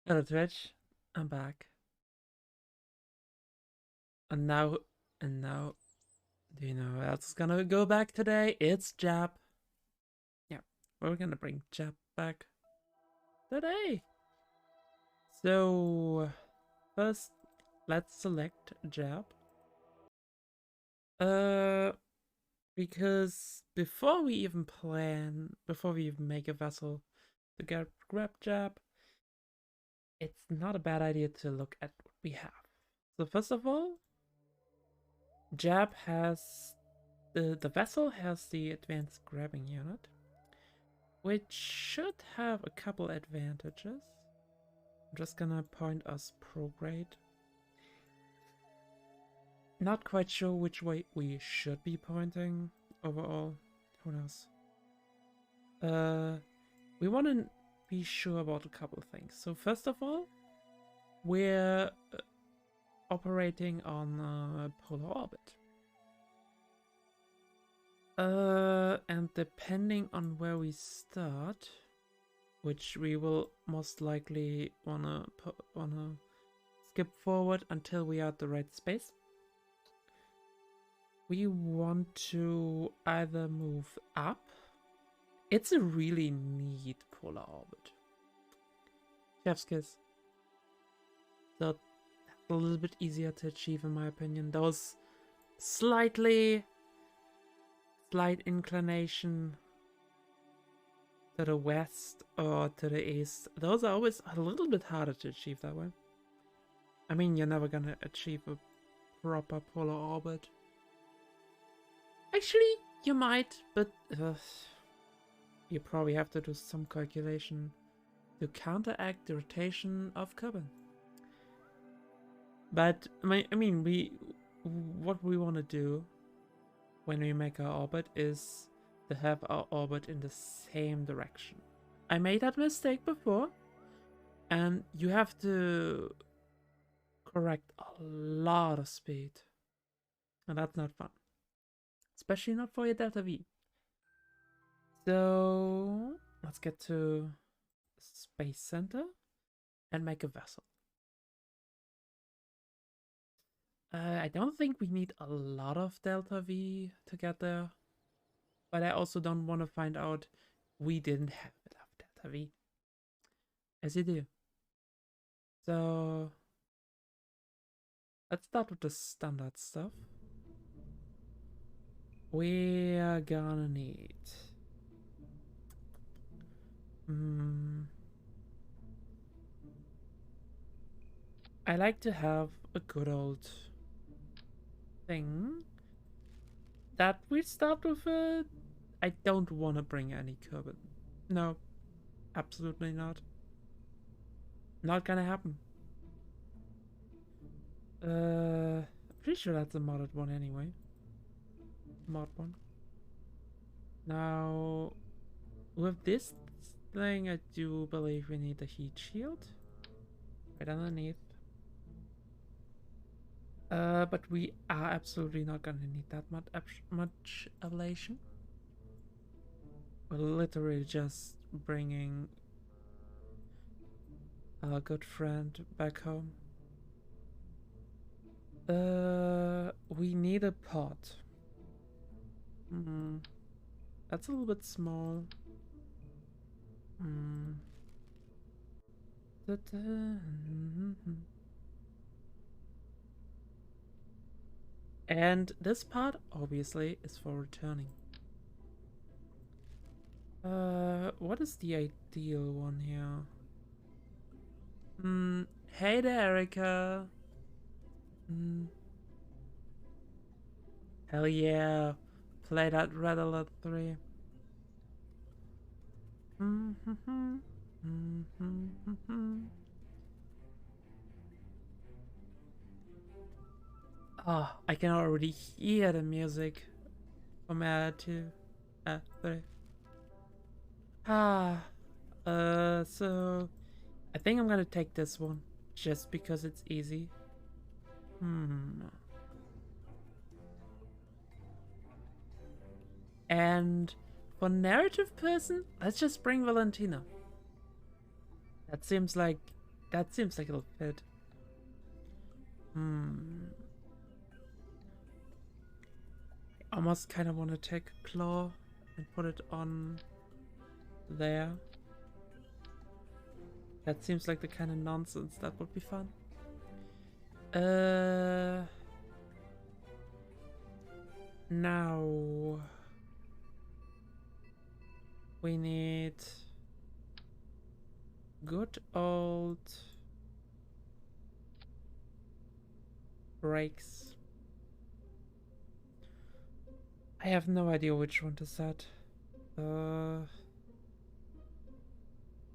Hello Twitch, I'm back. And now, and now, do you know what's gonna go back today? It's Jap. Yeah, we're gonna bring Jap back today. So, first, let's select Jap. Uh, because before we even make a vessel to grab Jap, it's not a bad idea to look at what we have. So first of all, Jab has the vessel has the advanced grabbing unit, which should have a couple advantages. I'm just gonna point us prograde. Not quite sure which way we should be pointing overall. Who knows? We want to be sure about a couple of things. So first of all, we're operating on a polar orbit. And depending on where we start, which we will most likely wanna skip forward until we are at the right space, we want to either move up. It's a really neat polar orbit. Chef's kiss. So that's a little bit easier to achieve in my opinion. Those slight inclination to the west or to the east, those are always a little bit harder to achieve that way. I mean, you're never gonna achieve a proper polar orbit. Actually, you might, but you probably have to do some calculation to counteract the rotation of Kerbal. But I mean, what we want to do when we make our orbit is to have our orbit in the same direction. I made that mistake before, and you have to correct a lot of speed, and that's not fun, especially not for your delta V. So let's get to Space Center and make a vessel. I don't think we need a lot of delta V to get there, but I also don't want to find out we didn't have enough delta V, as you do. So let's start with the standard stuff. We're gonna need I like to have a good old thing that we start with I don't want to bring any Kerbal. No, absolutely not. Not gonna happen. Pretty sure that's a modded one anyway. Mod one. Now, with this thing, I do believe we need a heat shield right underneath. But we are absolutely not gonna need that much ablation. We're literally just bringing our good friend back home. We need a pot. That's a little bit small. And this part, obviously, is for returning. What is the ideal one here? Hey there, Erica. Hell yeah. Play that Red Alert 3. Oh, I can already hear the music from Air 2. 3. So I think I'm gonna take this one just because it's easy. And for narrative person, let's just bring Valentina. That seems like it'll fit. I almost kind of want to take Claw and put it on there. That seems like the kind of nonsense that would be fun. Now we need good old brakes. I have no idea which one to set.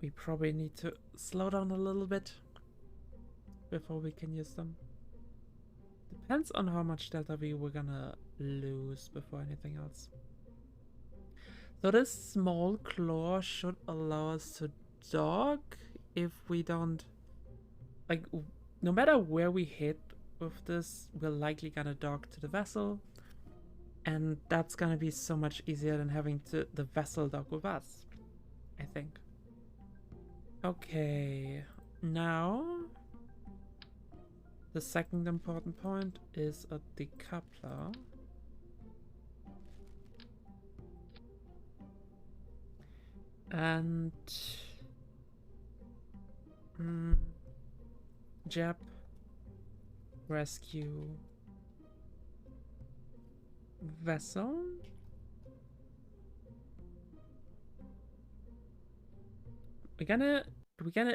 We probably need to slow down a little bit before we can use them. Depends on how much delta V we're gonna lose before anything else. So this small claw should allow us to dock if we don't... Like, no matter where we hit with this, we're likely gonna dock to the vessel. And that's gonna be so much easier than having the vessel dock with us, I think. Okay, now the second important point is a decoupler. And Jap rescue vessel. We're gonna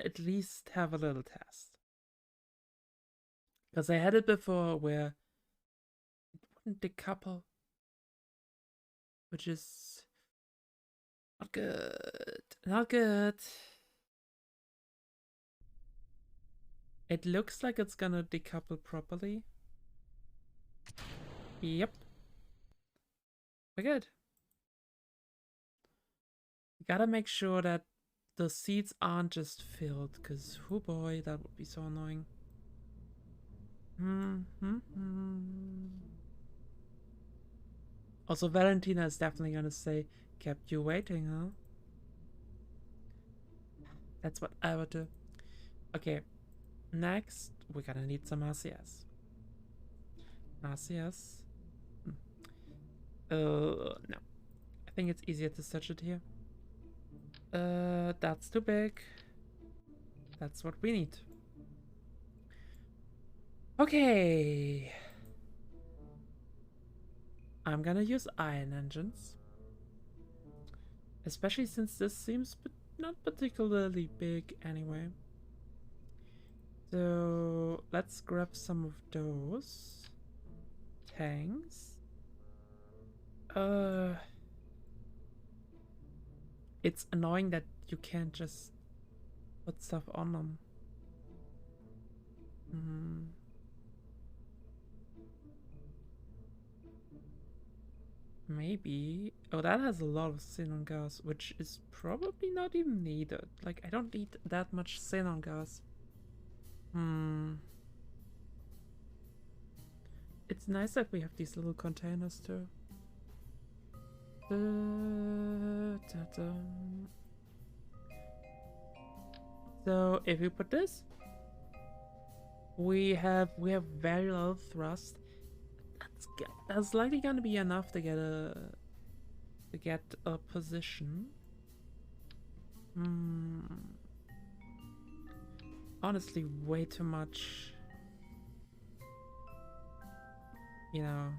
at least have a little test. Because I had it before where it wouldn't decouple, which is not good. Not good. It looks like it's gonna decouple properly. Yep. We're good. You gotta make sure that the seats aren't just filled, because, oh boy, that would be so annoying. Also, Valentina is definitely gonna say, kept you waiting, huh? That's what I would do. Okay, next, we're gonna need some RCS. RCS? No. I think it's easier to search it here. That's too big. That's what we need. Okay. I'm gonna use iron engines. Especially since this seems not particularly big anyway. So let's grab some of those tanks. It's annoying that you can't just put stuff on them. Maybe. Oh, that has a lot of xenon gas, which is probably not even needed. Like, I don't need that much xenon gas. It's nice that we have these little containers too. So if we put this, we have very low thrust. That's likely gonna be enough to get a position. Honestly, way too much. You know.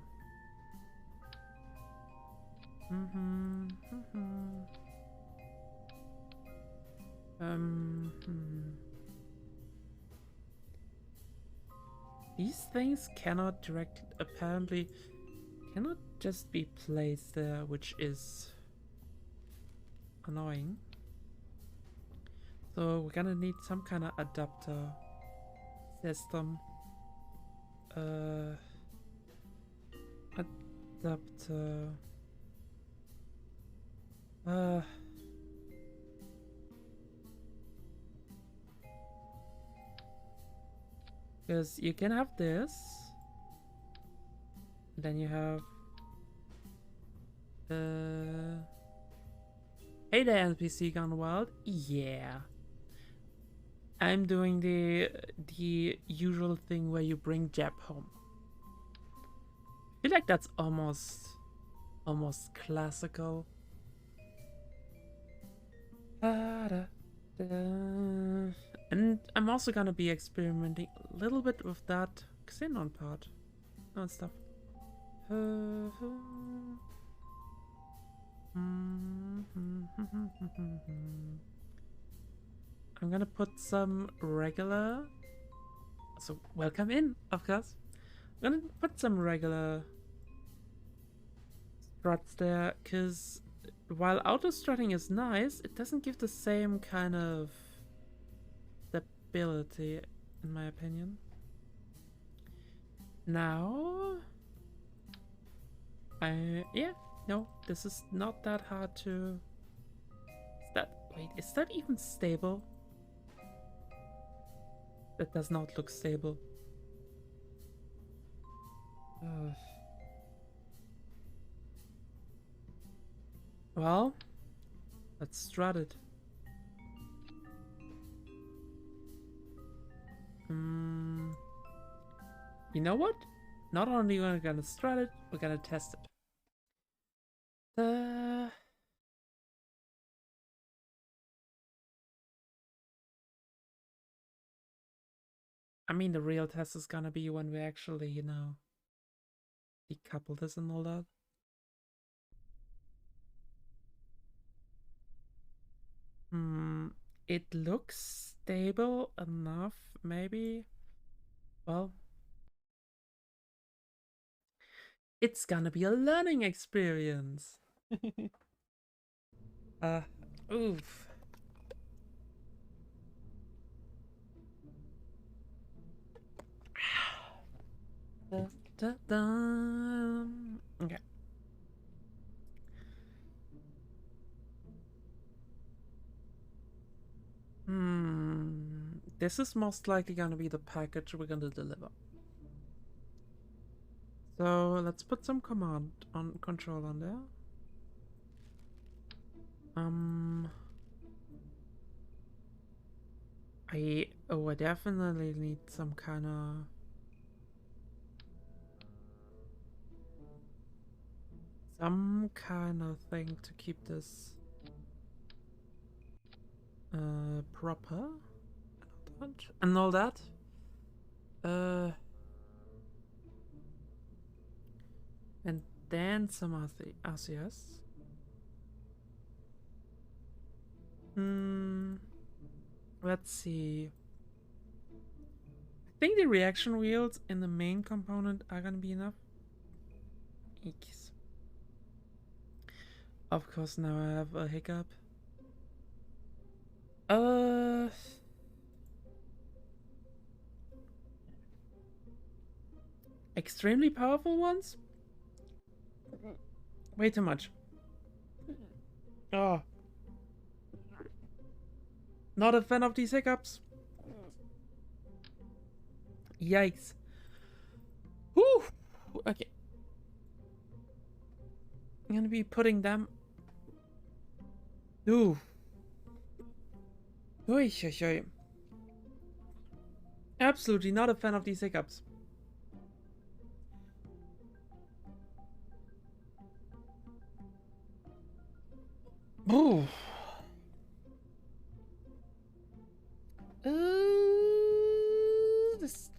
These things apparently cannot just be placed there, which is annoying. So we're gonna need some kind of adapter system. Adapter. Because you can have this. Then you have hey there, NPC gone wild. Yeah. I'm doing the usual thing where you bring Jeb home. I feel like that's almost classical. And I'm also gonna be experimenting a little bit with that xenon part and stuff. I'm gonna put some regular... So, welcome in, of course. I'm gonna put some regular struts there, because while auto strutting is nice, it doesn't give the same kind of stability, in my opinion. Now, yeah, no, this is not that hard to. Wait, is that even stable? That does not look stable. Uh, well, let's strut it. You know what? Not only are we gonna strut it, we're gonna test it. I mean, the real test is gonna be when we actually, decouple this and all that. It looks stable enough, maybe. Well, it's gonna be a learning experience. uh, oof. Da, da, da. Okay. This is most likely gonna be the package we're gonna deliver. So let's put some command on control on there. I definitely need some kind of thing to keep this proper and all that. And then some RCS. Let's see. I think the reaction wheels in the main component are gonna be enough. Eeks. Of course, now I have a hiccup. Extremely powerful ones? Way too much. Oh. Not a fan of these hiccups. Yikes. Whew. Okay. I'm gonna be putting them. Ooh. Oy, oy, oy. Absolutely not a fan of these hiccups. Ooh. This.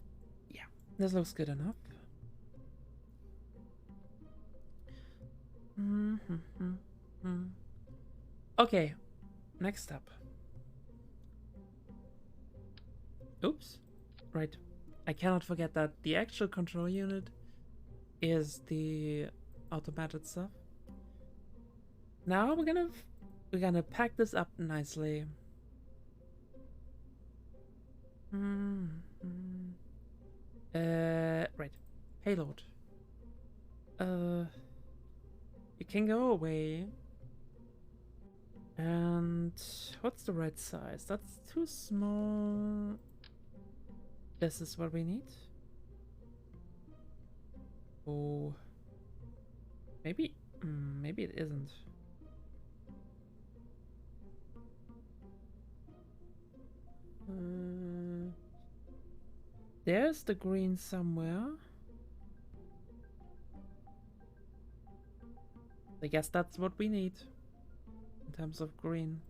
Yeah, this looks good enough. Okay, next up. Oops. Right. I cannot forget that the actual control unit is the automated stuff. Now we're gonna pack this up nicely. Right. Payload. You can go away. And what's the right size? That's too small. This is what we need. Oh, maybe it isn't. There's the green somewhere. I guess that's what we need in terms of green.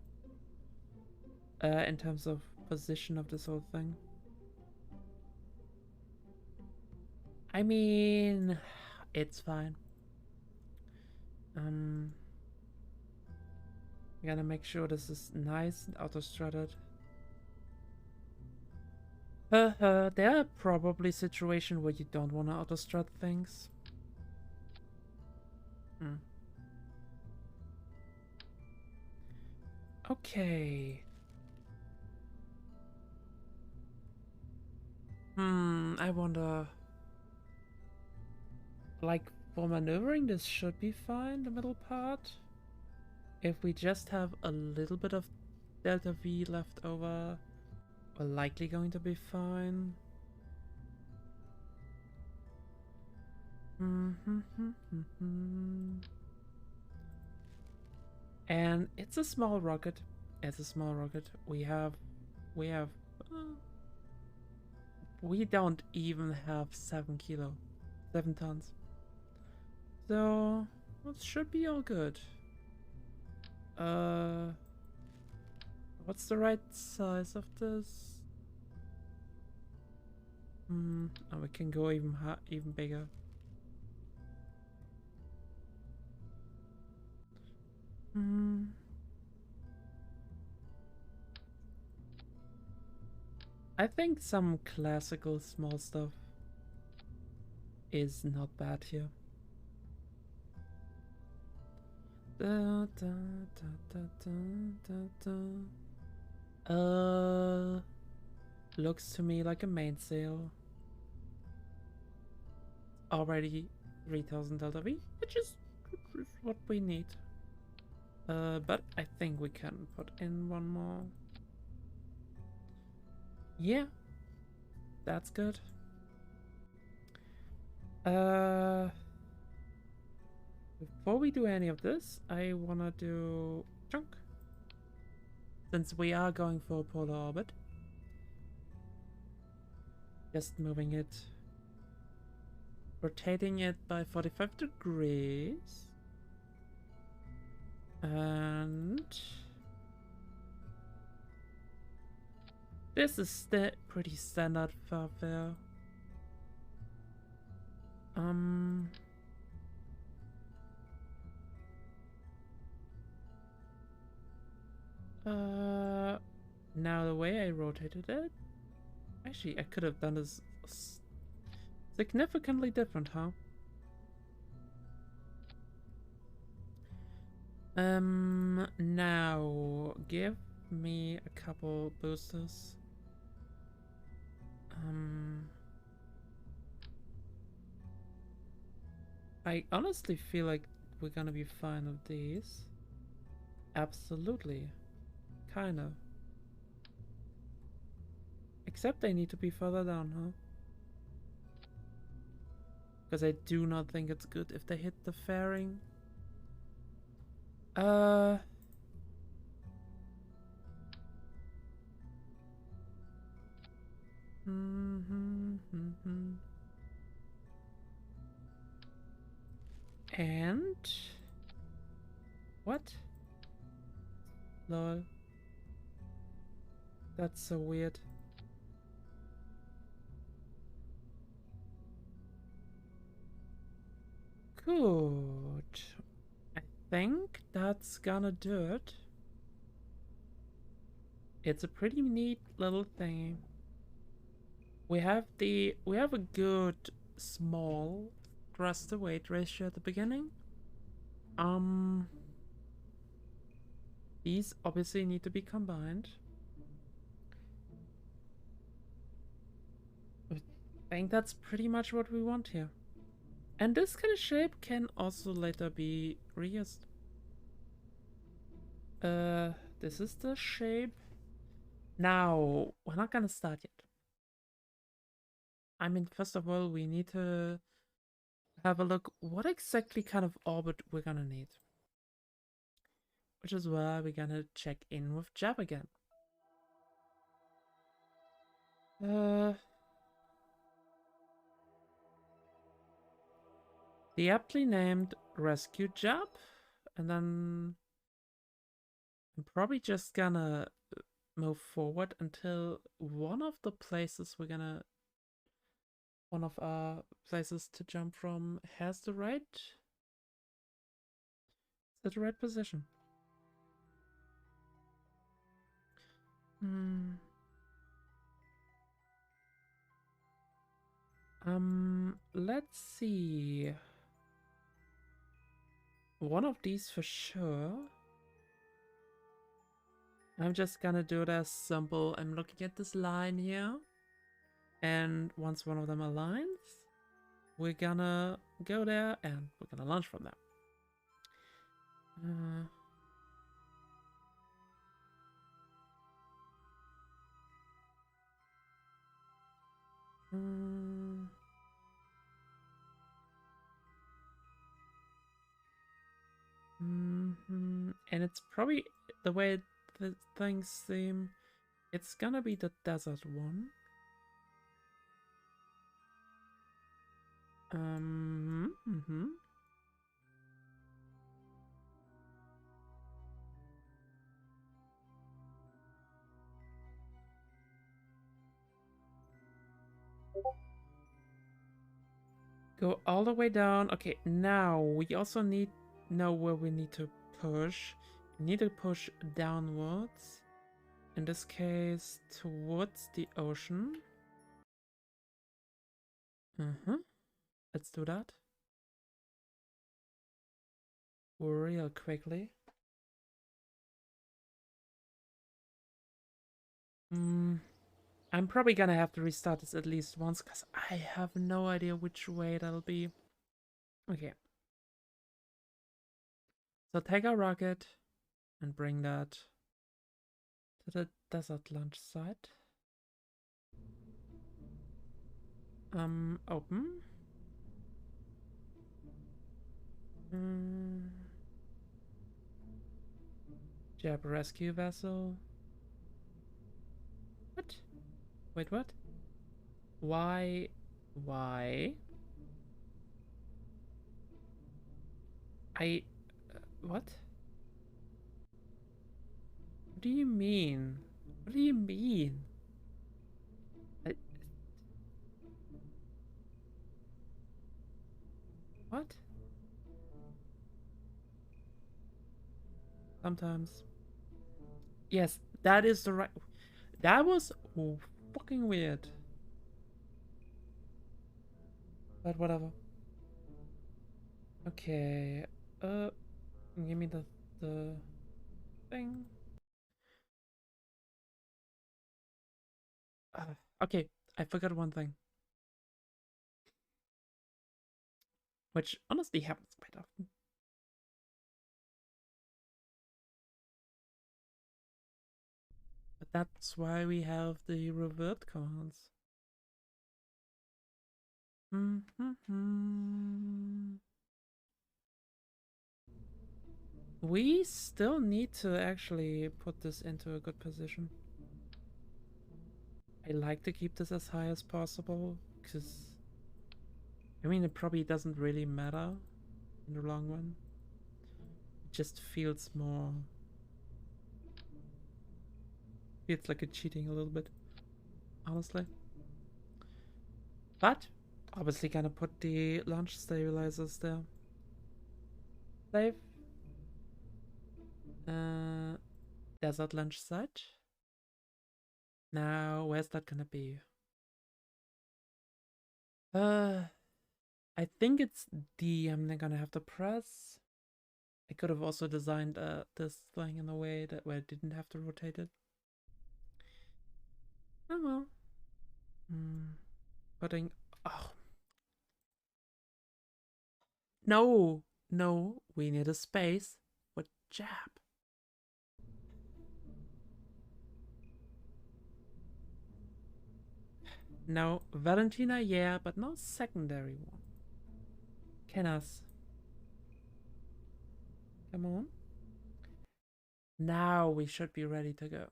In terms of position of this whole thing. I mean, it's fine. I'm gonna make sure this is nice and auto-strutted. There are probably situations where you don't want to auto-strut things. Okay. I wonder. Like, for maneuvering, this should be fine, the middle part. If we just have a little bit of delta V left over, we're likely going to be fine. And it's a small rocket. It's a small rocket. We have, uh, we don't even have 7 kilo, 7 tons. So, it should be all good. What's the right size of this? Oh, we can go even bigger. I think some classical small stuff is not bad here. Da, da, da, da, da, da, da. Looks to me like a mainsail. Already 3000 delta V, which is what we need. But I think we can put in one more. Yeah, that's good. Before we do any of this, I wanna do junk. Since we are going for a polar orbit. Just moving it. Rotating it by 45 degrees. And this is pretty standard fanfare. Now the way I rotated it, actually I could have done this significantly different, huh? Now give me a couple boosters. I honestly feel like we're gonna be fine with these. Absolutely. Kinda. Except they need to be further down, huh? Because I do not think it's good if they hit the fairing. And what? Lol. That's so weird. Good. I think that's gonna do it. It's a pretty neat little thing. We have a good small thrust to weight ratio at the beginning. These obviously need to be combined. I think that's pretty much what we want here. And this kind of shape can also later be reused. This is the shape. Now, we're not gonna start yet. I mean, first of all, we need to have a look what exactly kind of orbit we're gonna need. Which is why we're gonna check in with Jab again. The aptly named Rescue Jab, and then I'm probably just gonna move forward until one of our places to jump from has the right position. Let's see. One of these for sure. I'm just gonna do it as simple. I'm looking at this line here. And once one of them aligns, we're gonna go there and we're gonna launch from there. Uh, mm, and it's probably the way the things seem. It's gonna be the desert one. Mm-hmm. Go all the way down. Okay, now we also know where we need to push. We need to push downwards. In this case, towards the ocean. Let's do that. Real quickly. I'm probably gonna have to restart this at least once because I have no idea which way that'll be. Okay. So take our rocket and bring that to the desert launch site. Open. Jab rescue vessel. What? Wait, what? Why? Why? What? What do you mean? What do you mean? I, what? Sometimes. Yes, that is the right. That was fucking weird. But whatever. Okay. Give me the thing. Okay, I forgot one thing. Which honestly happens quite often. But that's why we have the revert commands. We still need to actually put this into a good position. I like to keep this as high as possible, because I mean it probably doesn't really matter in the long run. It just feels more... feels like a cheating a little bit, honestly. But obviously gonna put the launch stabilizers there. Save. Desert launch site. Now, where's that gonna be? I think it's D. I'm gonna have to press. I could have also designed this thing in a way that where I didn't have to rotate it. Oh well. Putting. Oh no, no. We need a space for jab. No, Valentina, yeah, but no secondary one. Can us? Come on. Now we should be ready to go.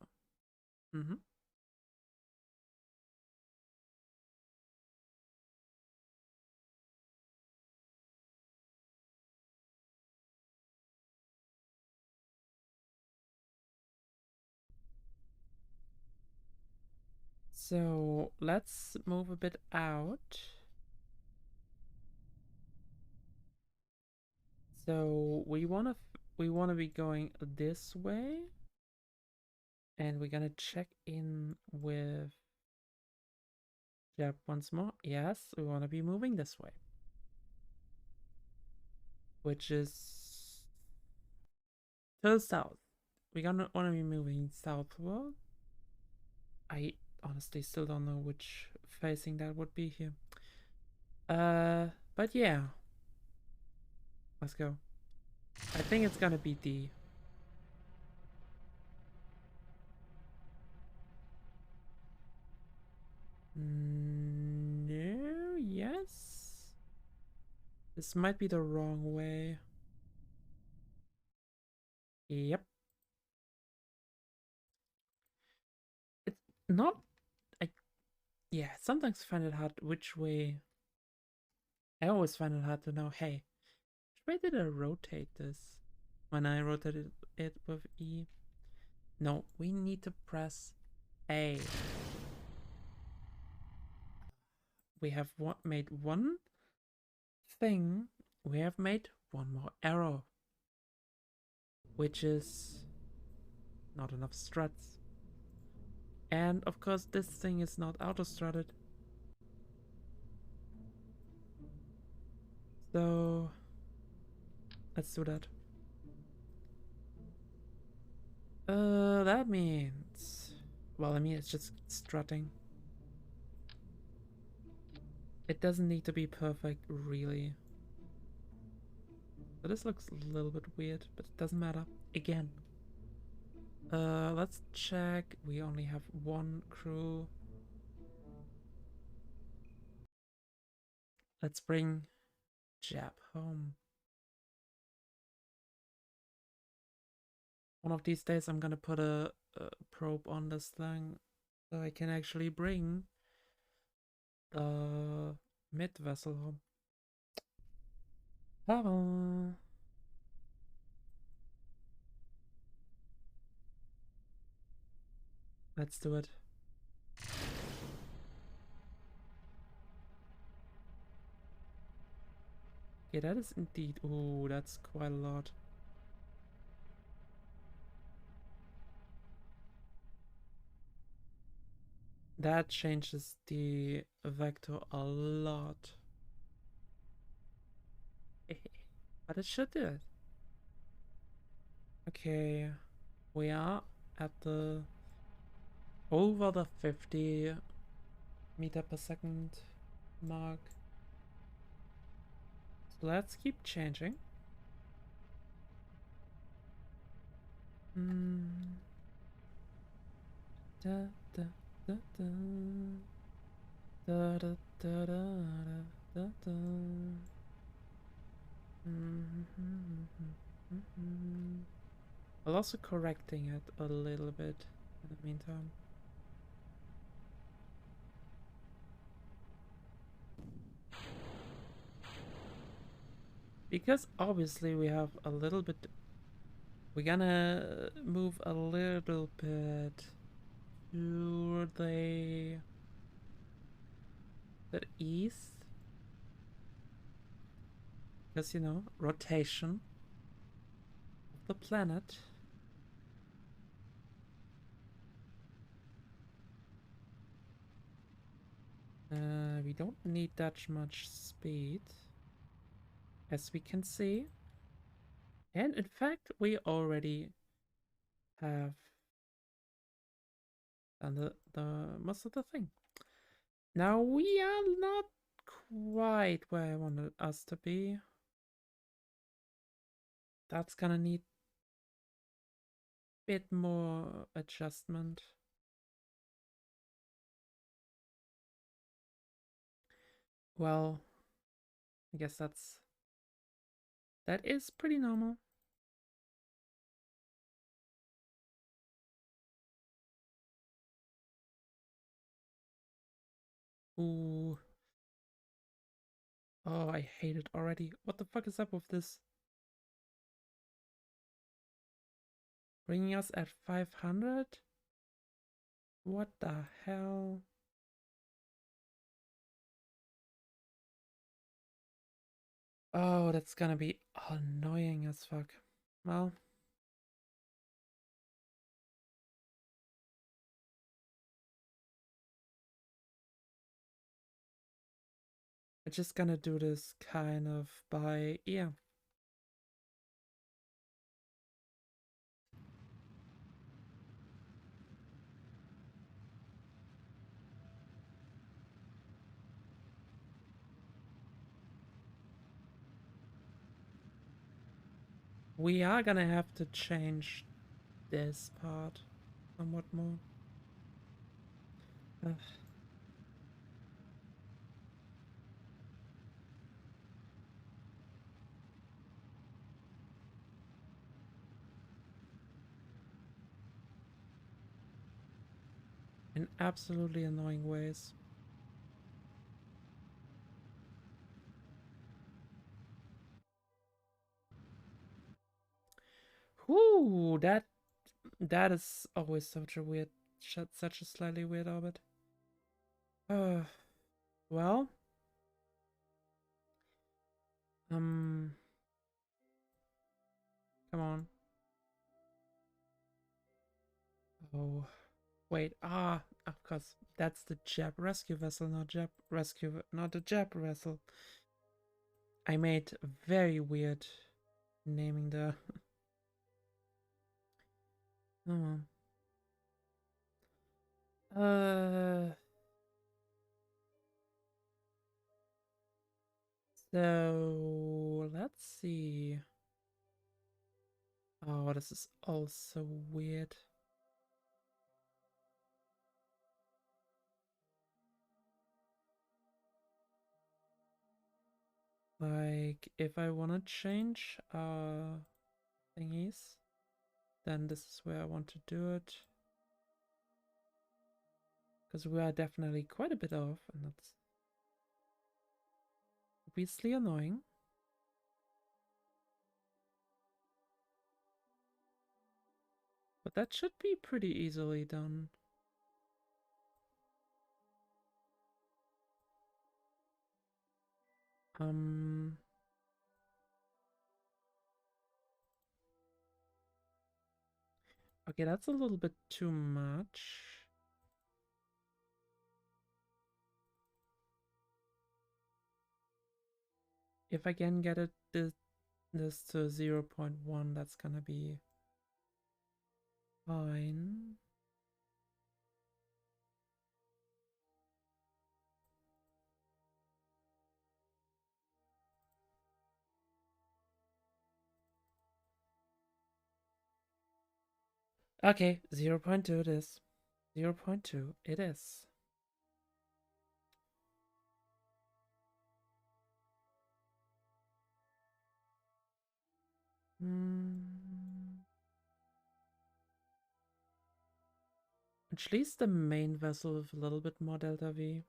So let's move a bit out. So we wanna be going this way, and we're gonna check in with Jeb once more. Yes, we wanna be moving this way, which is to the south. We're gonna wanna be moving southward. I honestly still don't know which facing that would be here. But yeah, let's go. I think it's gonna be D. No, yes. This might be the wrong way. Yep. It's not. I Yeah. Sometimes find it hard which way. I always find it hard to know. Hey, which way did I rotate this? When I rotated it with E. No, we need to press A. We have made one thing. We have made one more arrow, which is not enough struts. And of course, this thing is not auto strutted. So let's do that. That means, well, I mean, it's just strutting. It doesn't need to be perfect, really. So this looks a little bit weird, but it doesn't matter. Again. Let's check. We only have one crew. Let's bring Jab home. One of these days I'm gonna put a probe on this thing so I can actually bring the mid vessel home. Ta-da! Let's do it. Okay, that is indeed. Ooh, that's quite a lot. That changes the vector a lot. But it should do it. Okay, we are at the over the 50 meter per second mark. So let's keep changing. Da, da, da, da. Da, da, da, da, da, da. I'll also correcting it a little bit in the meantime. Because obviously we have a little bit. We're gonna move a little bit to the east. Because, you know, rotation of the planet. We don't need that much speed, as we can see. And in fact, we already have done the most of the thing. Now we are not quite where I wanted us to be. That's gonna need a bit more adjustment. Well, I guess that is pretty normal. Ooh. Oh, I hate it already. What the fuck is up with this? Bringing us at 500? What the hell? Oh, that's gonna be annoying as fuck. Well, we're just gonna do this kind of by ear. We are gonna have to change this part somewhat more. Ugh. In absolutely annoying ways. Whoo, that is always such a weird, such a slightly weird orbit. Uh, well, um, come on. Oh, wait, of course, that's the Jap rescue vessel, not Jap rescue, not the Jap vessel. I made very weird naming the. Oh, so let's see. Oh, this is also weird. Like, if I want to change thingies, then this is where I want to do it. Because we are definitely quite a bit off, and that's obviously annoying. But that should be pretty easily done. Okay, that's a little bit too much. If I can get it this to 0.1, that's gonna be fine. Okay, 0.2 it is. 0.2 it is. At least the main vessel with a little bit more delta V.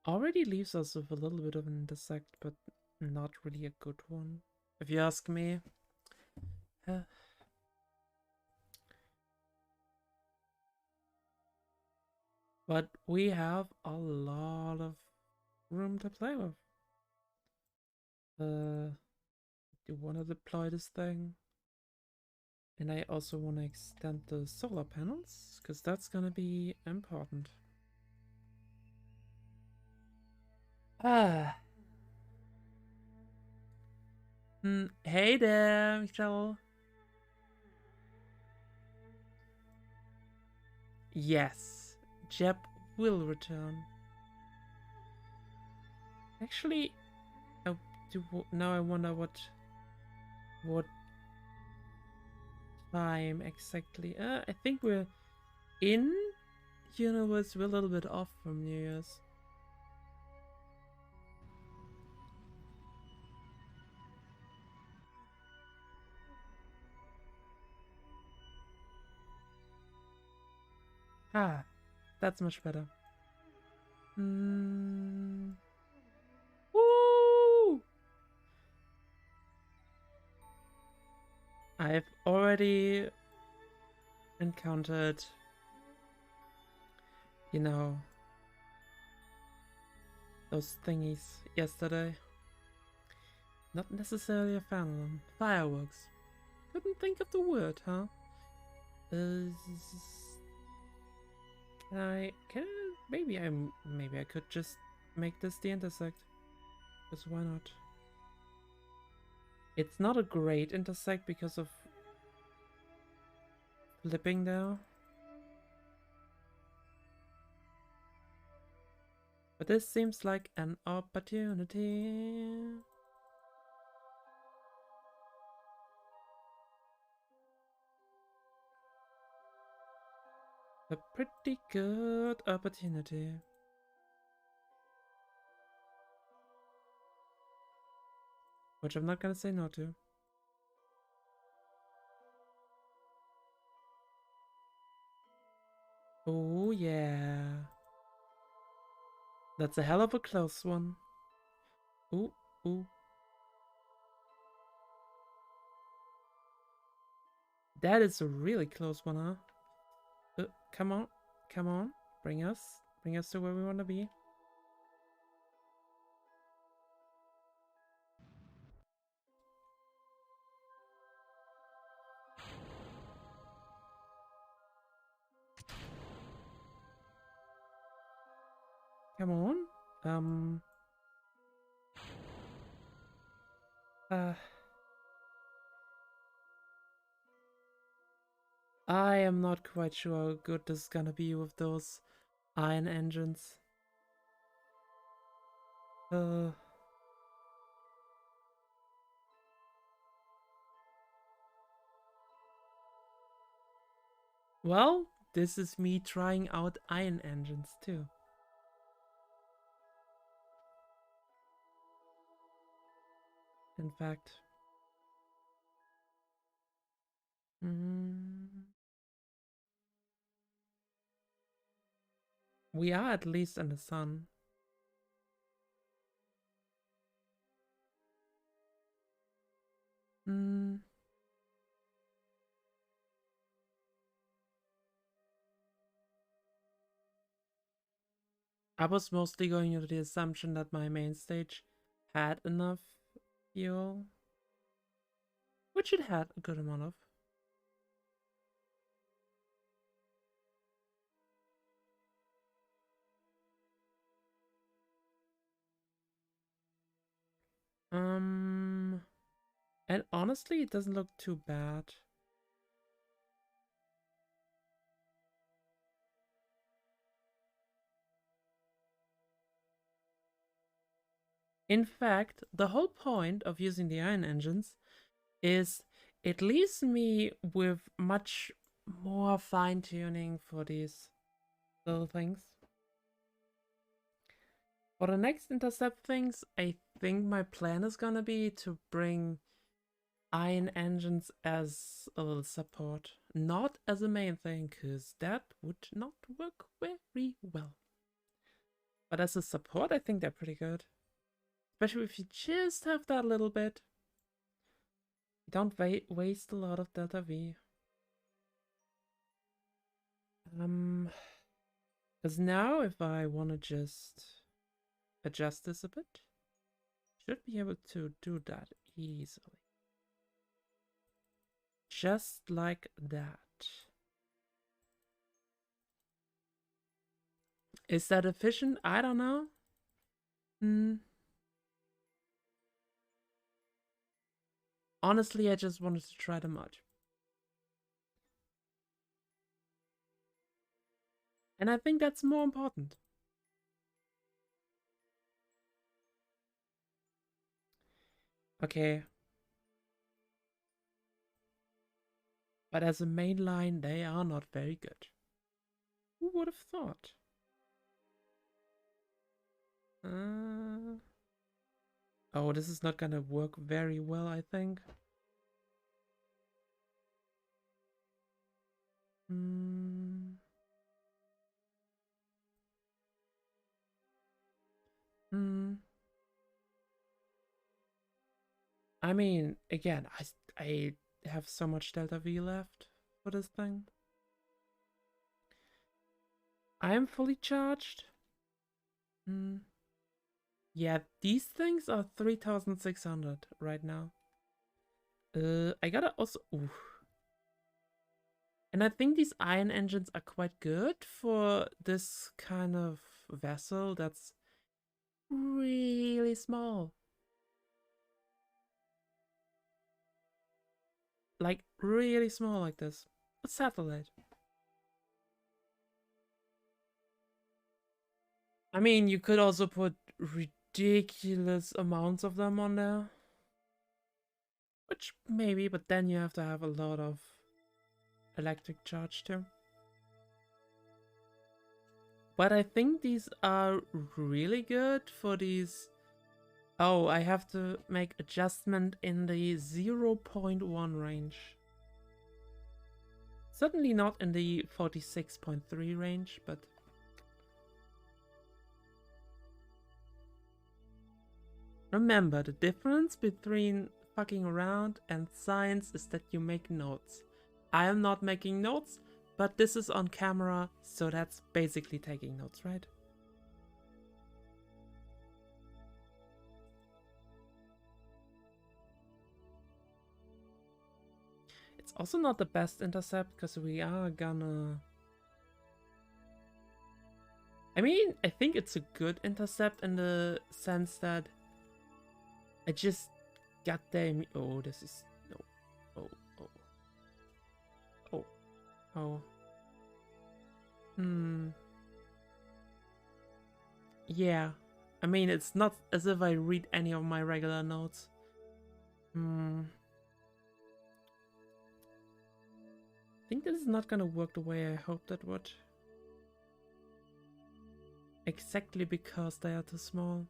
Already leaves us with a little bit of an intersect, but not really a good one, if you ask me. But we have a lot of room to play with. Do want to deploy this thing. And I also want to extend the solar panels, because that's gonna be important. Ah. Hey there, Michelle. Yes, Jeb will return. Actually, now I wonder what time exactly. I think we're in universe. We're a little bit off from New Year's. Ah, that's much better. Woo! I've already encountered, you know, those thingies yesterday. Not necessarily a fan of them. Fireworks. Couldn't think of the word, huh? Can maybe I could just make this the intersect. Because why not? It's not a great intersect because of flipping though. But this seems like an opportunity. A pretty good opportunity. Which I'm not gonna say no to. Oh yeah. That's a hell of a close one. Ooh, ooh. That is a really close one, huh? Come on, come on. Bring us to where we want to be. Come on. Uh, I am not quite sure how good this is gonna be with those iron engines. Uh, well, this is me trying out iron engines too. In fact. We are at least in the sun. I was mostly going under the assumption that my main stage had enough fuel, which it had a good amount of. And honestly, it doesn't look too bad. In fact, the whole point of using the iron engines is it leaves me with much more fine-tuning for these little things. For the next intercept things, I think my plan is gonna be to bring iron engines as a little support, not as a main thing, because that would not work very well. But as a support, I think they're pretty good. Especially if you just have that little bit. You don't waste a lot of Delta V. Because now if I want to just adjust this a bit, should be able to do that easily. Just like that. Is that efficient? I don't know. Honestly, I just wanted to try the mod. And I think that's more important. Okay. But as a main line, they are not very good. Who would have thought? Oh, this is not gonna work very well, I think. I mean, again, I have so much Delta V left for this thing. I am fully charged. Yeah, these things are 3,600 right now. I gotta also... Ooh. And I think these iron engines are quite good for this kind of vessel that's really small. like really small like this. A satellite. I mean, you could also put ridiculous amounts of them on there. Which maybe, but then you have to have a lot of electric charge too. But I think these are really good for these. Oh, I have to make adjustment in the 0.1 range. Certainly not in the 46.3 range, but... Remember, the difference between fucking around and science is that you make notes. I am not making notes, but this is on camera, so that's basically taking notes, right? It's also not the best intercept, because we are gonna... I mean, I think it's a good intercept in the sense that I just goddamn... Oh, this is... No. Oh, oh. Oh. Oh. Yeah. I mean, it's not as if I read any of my regular notes. I think this is not gonna work the way I hoped it would. Exactly because they are too small.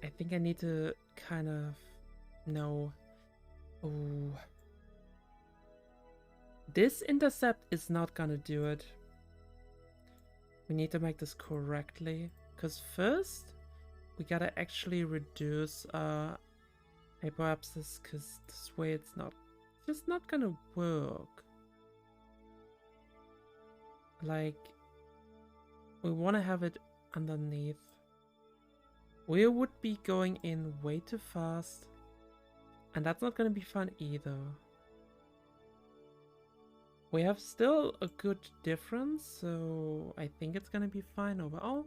I think I need to kind of know. Oh. This intercept is not gonna do it. We need to make this correctly. Because first, we gotta actually reduce hyperapsis, because this way it's just not gonna work. Like, we wanna have it underneath. We would be going in way too fast. And that's not gonna be fun either. We have still a good difference, so I think it's gonna be fine overall.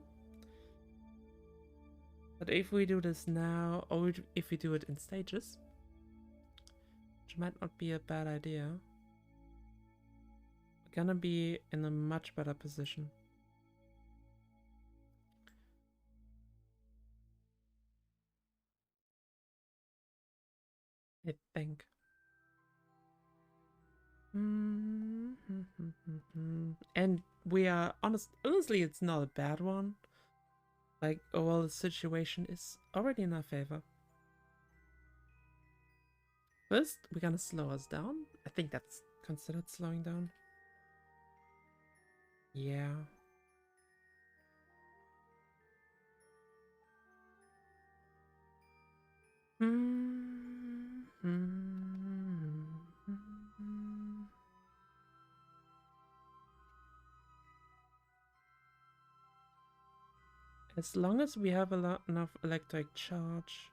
But if we do this now, or if we do it in stages, which might not be a bad idea, we're gonna be in a much better position. I think. And we are honestly, it's not a bad one. Like, overall, the situation is already in our favor. First, we're gonna slow us down. I think that's considered slowing down. Yeah. As long as we have enough electric charge.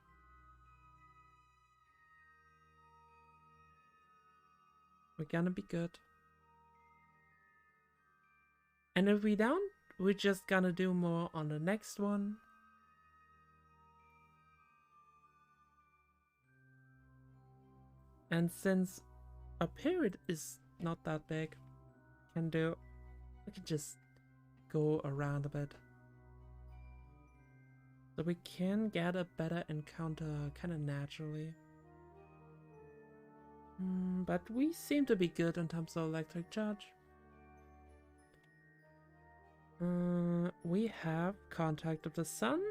We're gonna be good. And if we don't, we're just gonna do more on the next one. And since a period is not that big, we can just go around a bit. So we can get a better encounter kind of naturally. But we seem to be good in terms of electric charge. We have contact with the sun.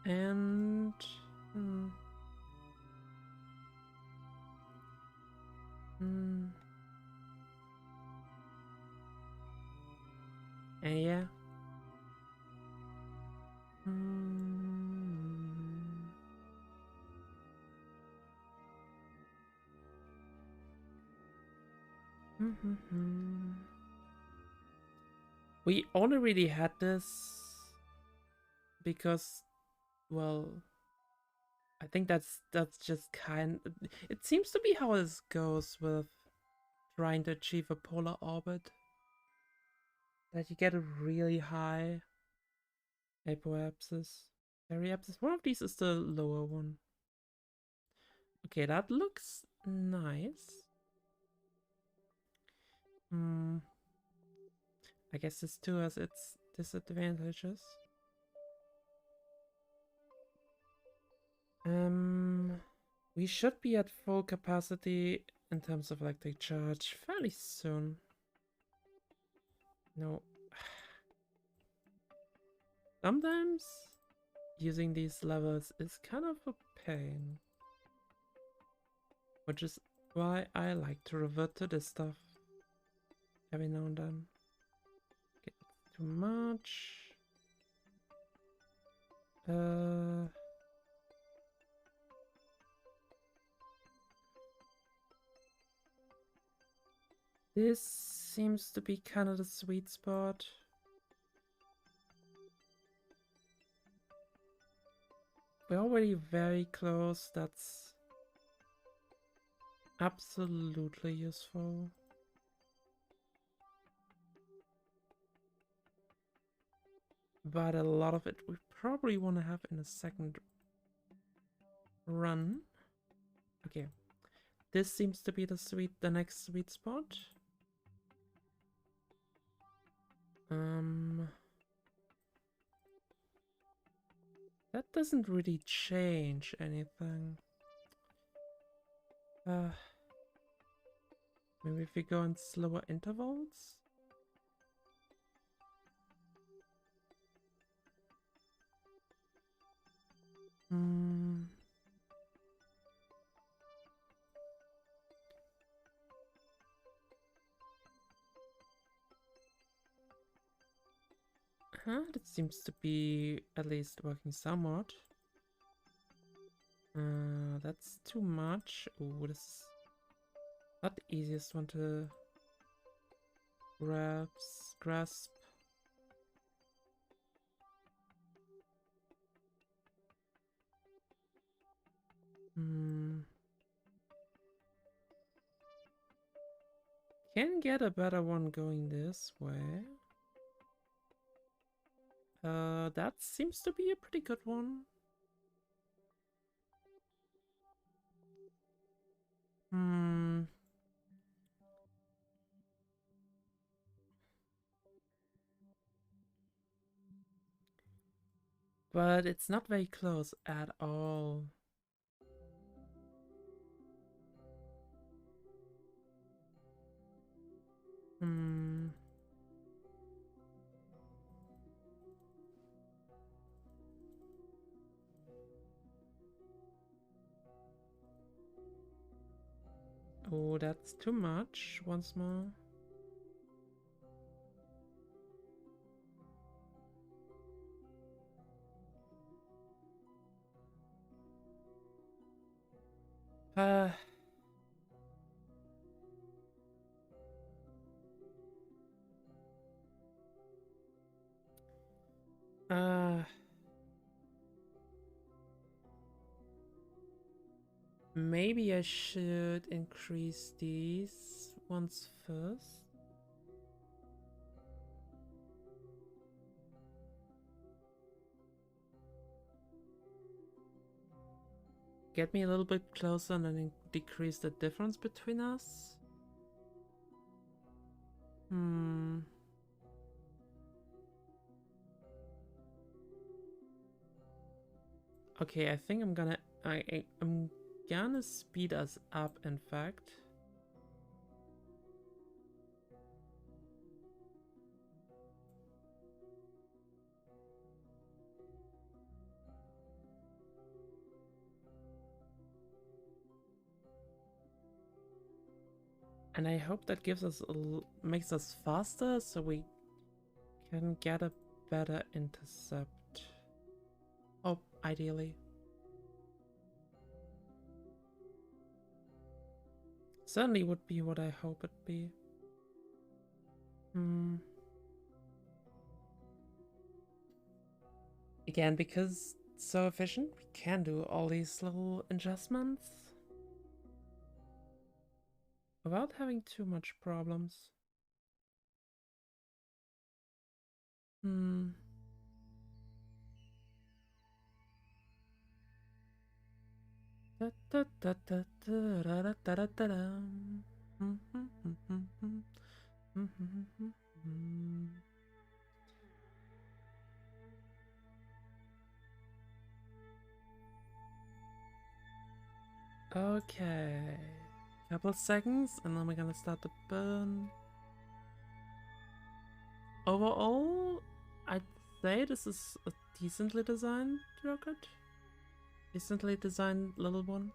And... And yeah. We only really had this because, well, I think that's just kind. It seems to be how this goes with trying to achieve a polar orbit. That you get a really high apoapsis, periapsis. One of these is the lower one. Okay, that looks nice. Hmm. I guess this too has its disadvantages. We should be at full capacity in terms of electric charge fairly soon. No. Sometimes using these levels is kind of a pain. Which is why I like to revert to this stuff every now and then. Okay, too much. This seems to be kind of the sweet spot. We're already very close. That's absolutely useful. But a lot of it we probably want to have in a second run. Okay. This seems to be the next sweet spot. That doesn't really change anything. Maybe if we go in slower intervals? That seems to be at least working somewhat. That's too much. Oh, this is not the easiest one to grasp. Can get a better one going this way. That seems to be a pretty good one. But it's not very close at all. Oh, that's too much once more. Maybe I should increase these ones first. Get me a little bit closer and then decrease the difference between us. Okay, I think I'm gonna speed us up, in fact. And I hope that makes us faster so we can get a better intercept. Oh, ideally. Certainly would be what I hope it'd be. Again, because it's so efficient, we can do all these little adjustments without having too much problems. Hmm. Da, da, da, da, da, da, da, da, da, da, da. Okay. Couple of seconds and then we're gonna start the burn. Overall, I'd say this is a decently designed yogurt. Decently designed little one.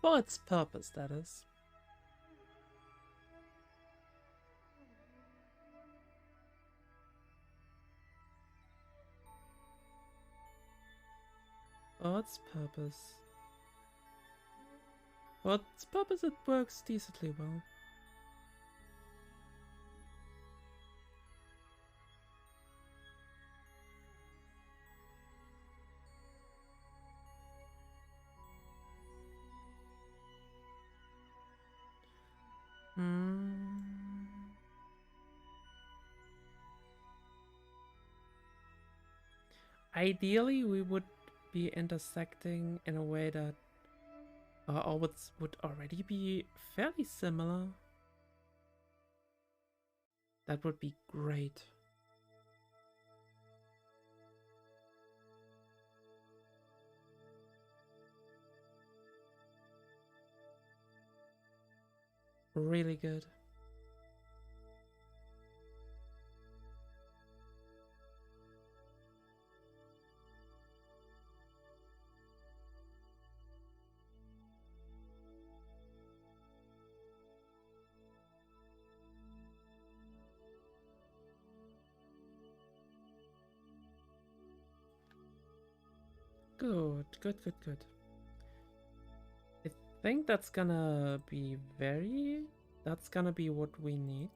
For its purpose, that is. For its purpose. For its purpose, it works decently well. Hmm. Ideally, we would be intersecting in a way that our orbits would already be fairly similar. That would be great. Really good. Good, good, good, good. I think that's gonna be very... That's gonna be what we need.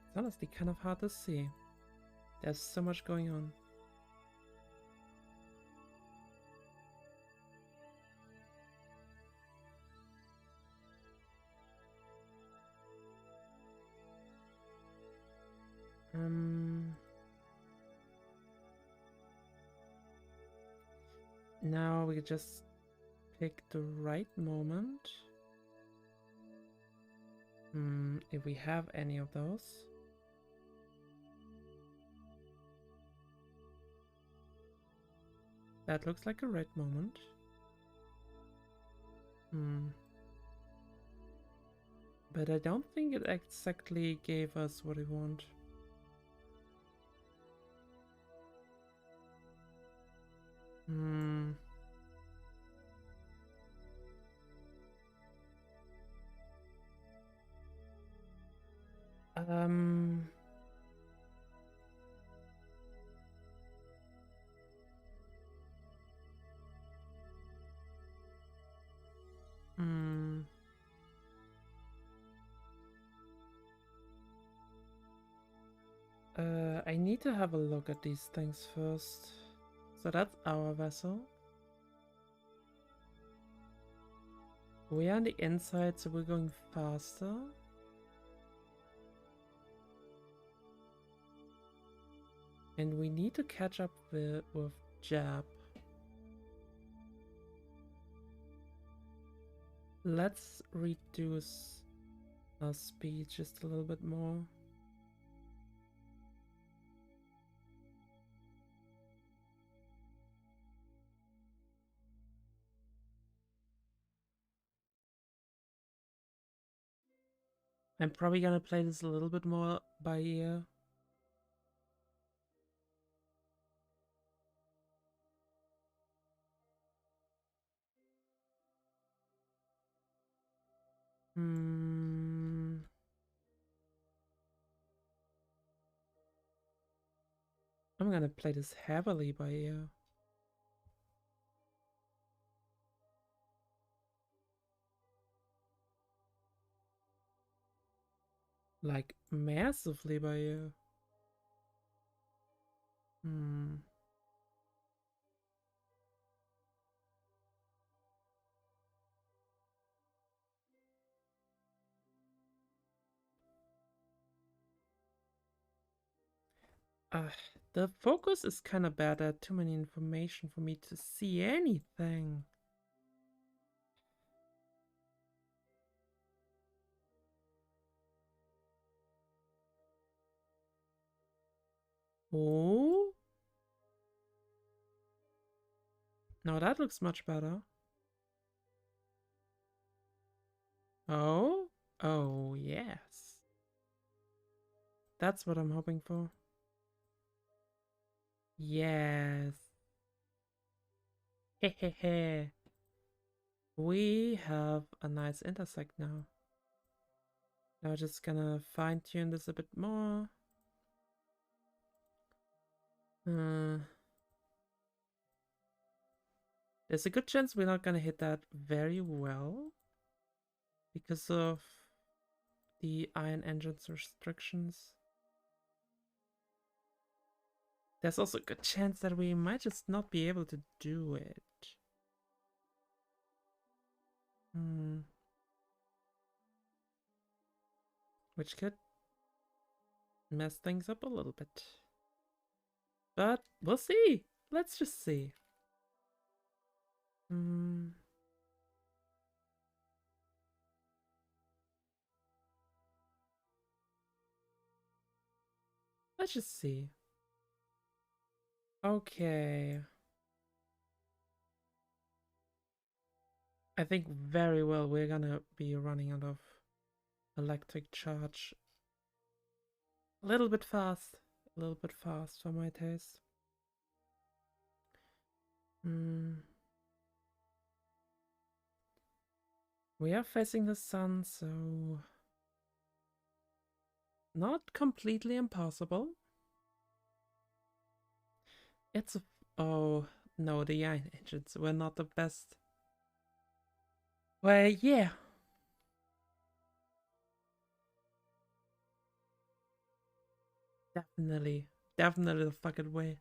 It's honestly kind of hard to see. There's so much going on. Now we just pick the right moment. If we have any of those. That looks like a right moment. But I don't think it exactly gave us what we want. Hmm. Um. Hmm. I need to have a look at these things first. So that's our vessel. We are on the inside, so we're going faster. And we need to catch up with Jab. Let's reduce our speed just a little bit more. I'm probably gonna play this a little bit more by ear. Hmm. I'm gonna play this heavily by ear. Like, massively by ear. Hmm. Uh, the focus is kind of bad. There's too many information for me to see anything. Oh, now that looks much better. Oh, oh yes. That's what I'm hoping for. Yes. Hehehe. We have a nice intersect now. Now just gonna fine tune this a bit more. There's a good chance we're not gonna hit that very well because of the iron engine's restrictions. There's also a good chance that we might just not be able to do it. Which could mess things up a little bit. But we'll see. Let's just see. Let's just see. Okay. I think very well we're gonna be running out of electric charge. A little bit fast. A little bit fast for my taste. We are facing the sun, so not completely impossible. It's a... Oh, no, the iron engines were not the best. Well, yeah. Definitely. Definitely the fucking way.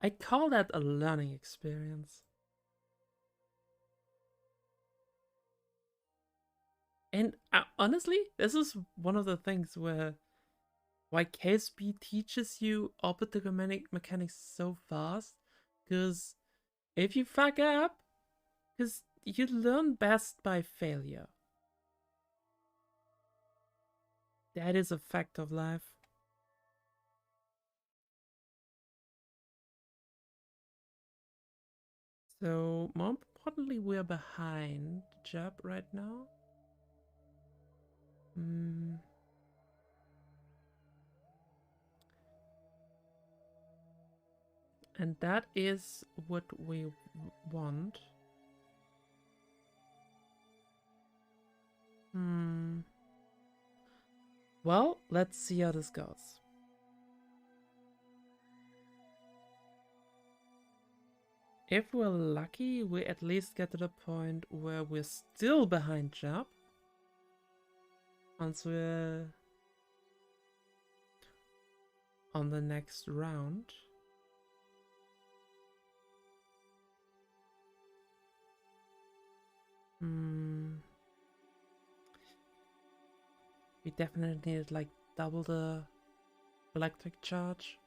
I call that a learning experience. And honestly, this is one of the things why KSP teaches you optical mechanics so fast. Because if you fuck up, because you learn best by failure. That is a fact of life. So, more importantly, we're behind Jab right now. And that is what we want. Well, let's see how this goes. If we're lucky, we at least get to the point where we're still behind Jab. Once we're on the next round. We definitely need like double the electric charge.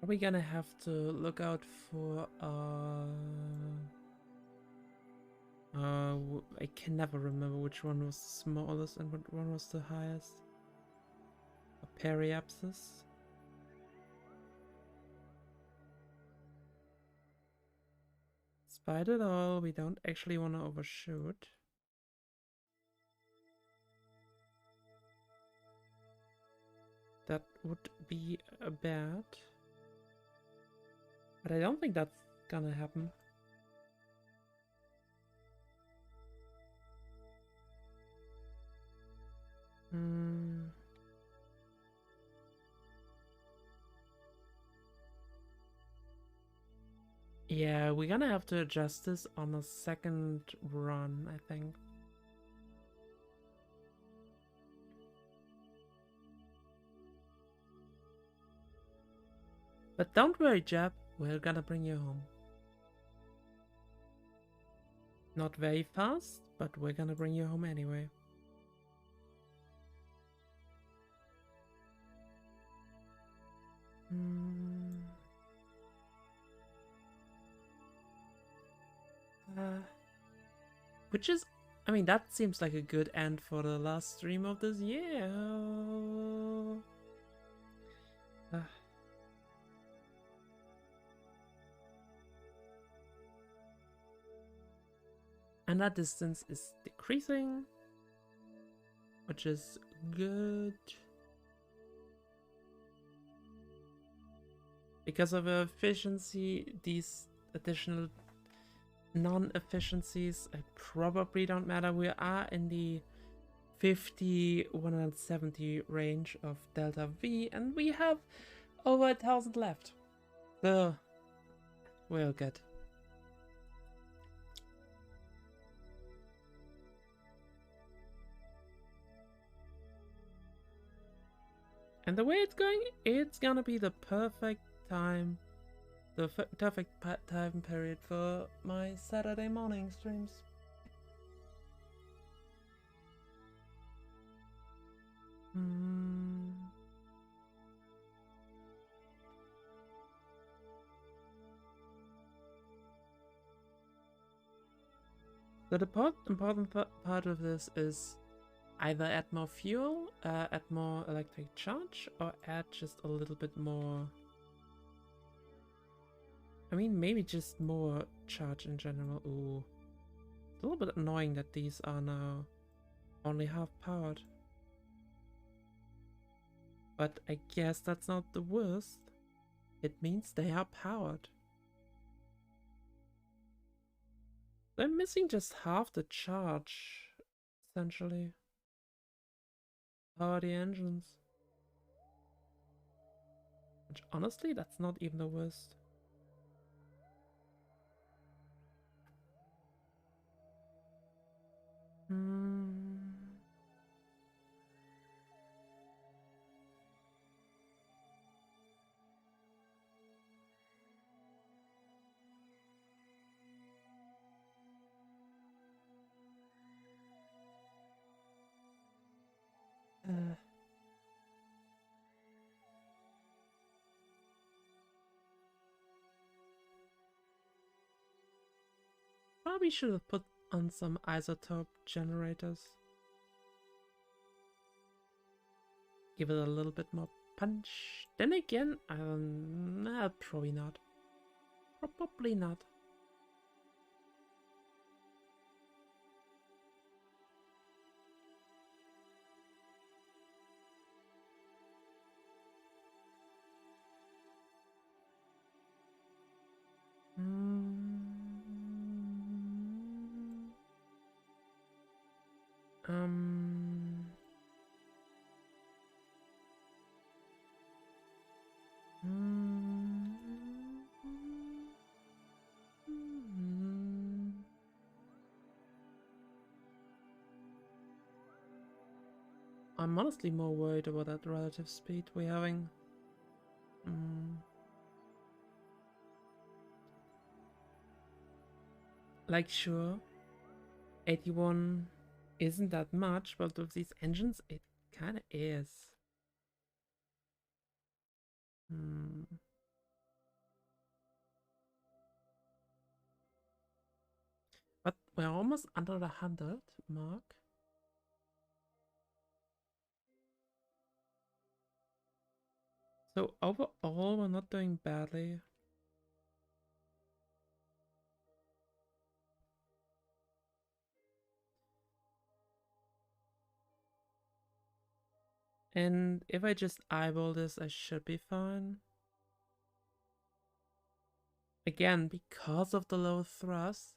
Are we gonna have to look out for I can never remember which one was the smallest and which one was the highest. A periapsis. Despite it all, we don't actually want to overshoot. That would be bad. But I don't think that's gonna happen. Yeah, we're gonna have to adjust this on a second run, I think. But don't worry, Jab, we're gonna bring you home. Not very fast, but we're gonna bring you home anyway. Which is, I mean, that seems like a good end for the last stream of this year. And that distance is decreasing, which is good. Because of efficiency, these additional non-efficiencies probably don't matter. We are in the 50-170 range of delta V, and we have over 1,000 left. So, we're good. And the way it's going, it's gonna be the perfect time, the perfect time period for my Saturday morning streams. So the important part of this is either add more fuel, add more electric charge, or add just a little bit more. I mean, maybe just more charge in general. Ooh. It's a little bit annoying that these are now only half powered. But I guess that's not the worst. It means they are powered. They're missing just half the charge, essentially. Power the engines. Which honestly, that's not even the worst. Probably should have put on some isotope generators. Give it a little bit more punch. Then again, probably not. Probably not. I'm honestly more worried about that relative speed we're having. Like, sure, 81 isn't that much, but with these engines, it kind of is. But we're almost under the 100 mark. So overall, we're not doing badly. And if I just eyeball this, I should be fine. Again, because of the low thrust,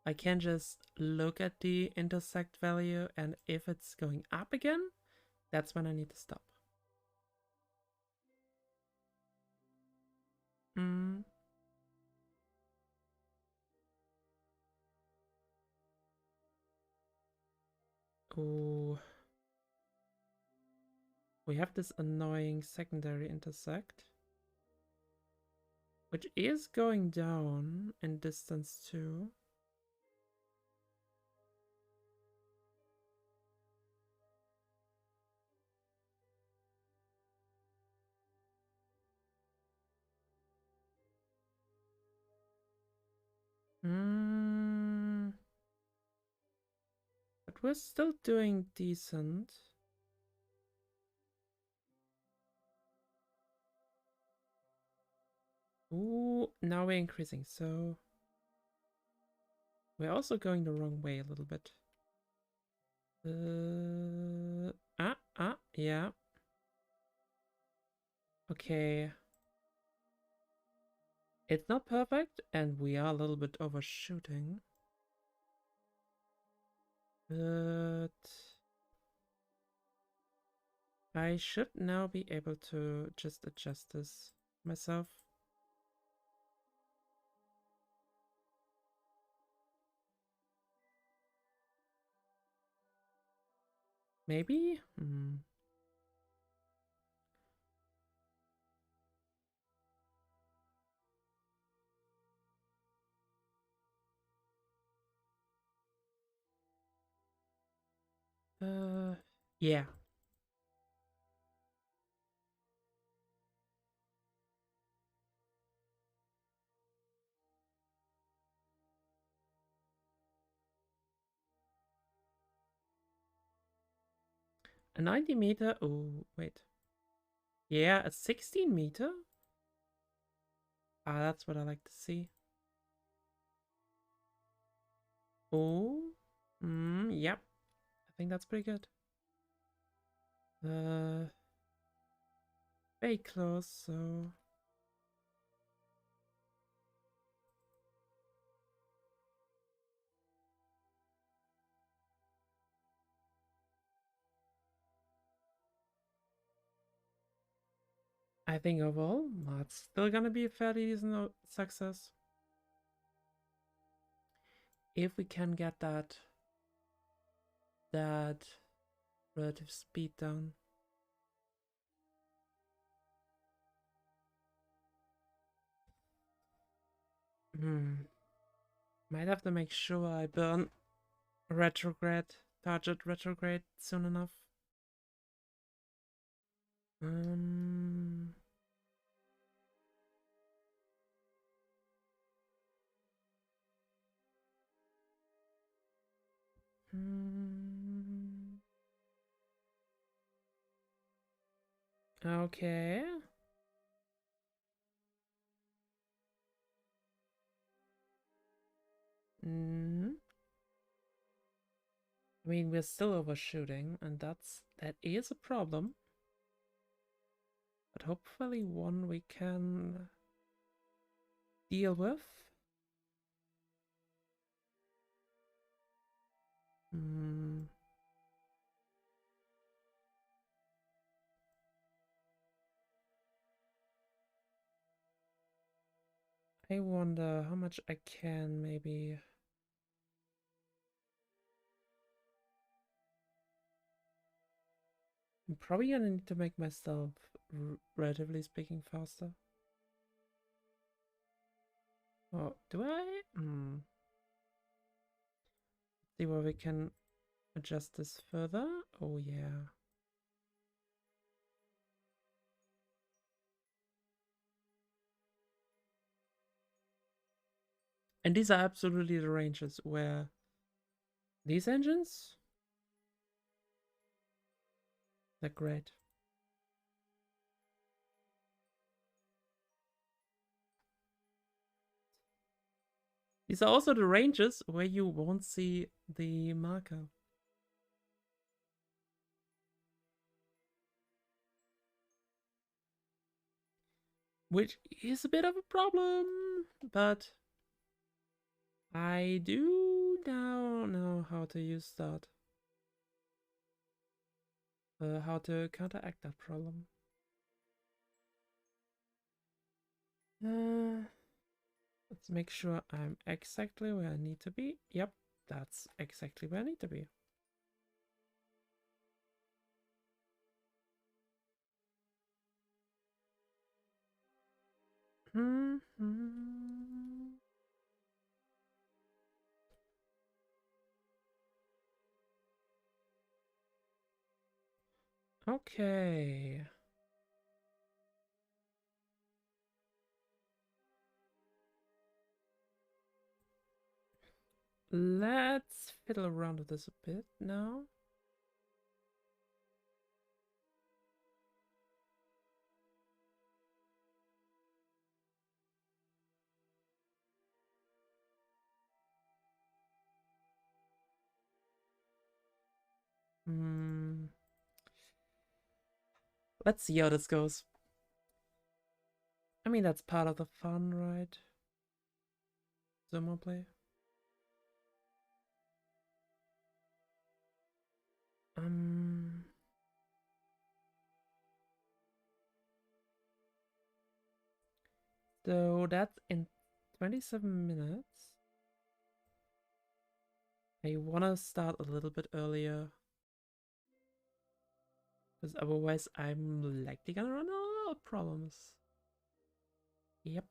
I can just look at the intersect value, and if it's going up again, that's when I need to stop. Mm. Oh, we have this annoying secondary intersect, which is going down in distance too. But we're still doing decent. Ooh, now we're increasing, so we're also going the wrong way a little bit. Yeah. Okay. It's not perfect, and we are a little bit overshooting. But I should now be able to just adjust this myself. Maybe? Yeah. A 90 meter? Oh, wait. Yeah, a 16 meter? Ah, that's what I like to see. Oh, yep. I think that's pretty good. Very close, so I think overall that's still gonna be a fairly decent success. If we can get that relative speed down. Might have to make sure I burn retrograde, target retrograde soon enough. Um, okay. I mean, we're still overshooting, and that is a problem. But hopefully one we can deal with. I wonder how much I can maybe. I'm probably gonna need to make myself, relatively speaking, faster. Oh, do I? See where we can adjust this further. Oh, yeah. And these are absolutely the ranges where these engines, they're great. These are also the ranges where you won't see the marker. Which is a bit of a problem, but I do now know how to use that. How to counteract that problem. Let's make sure I'm exactly where I need to be. Yep, that's exactly where I need to be. Okay. Let's fiddle around with this a bit now. Let's see how this goes. I mean, that's part of the fun, right? Sumo play. Um. So that's in 27 minutes. I wanna start a little bit earlier. Because otherwise I'm likely gonna run a lot of problems. Yep.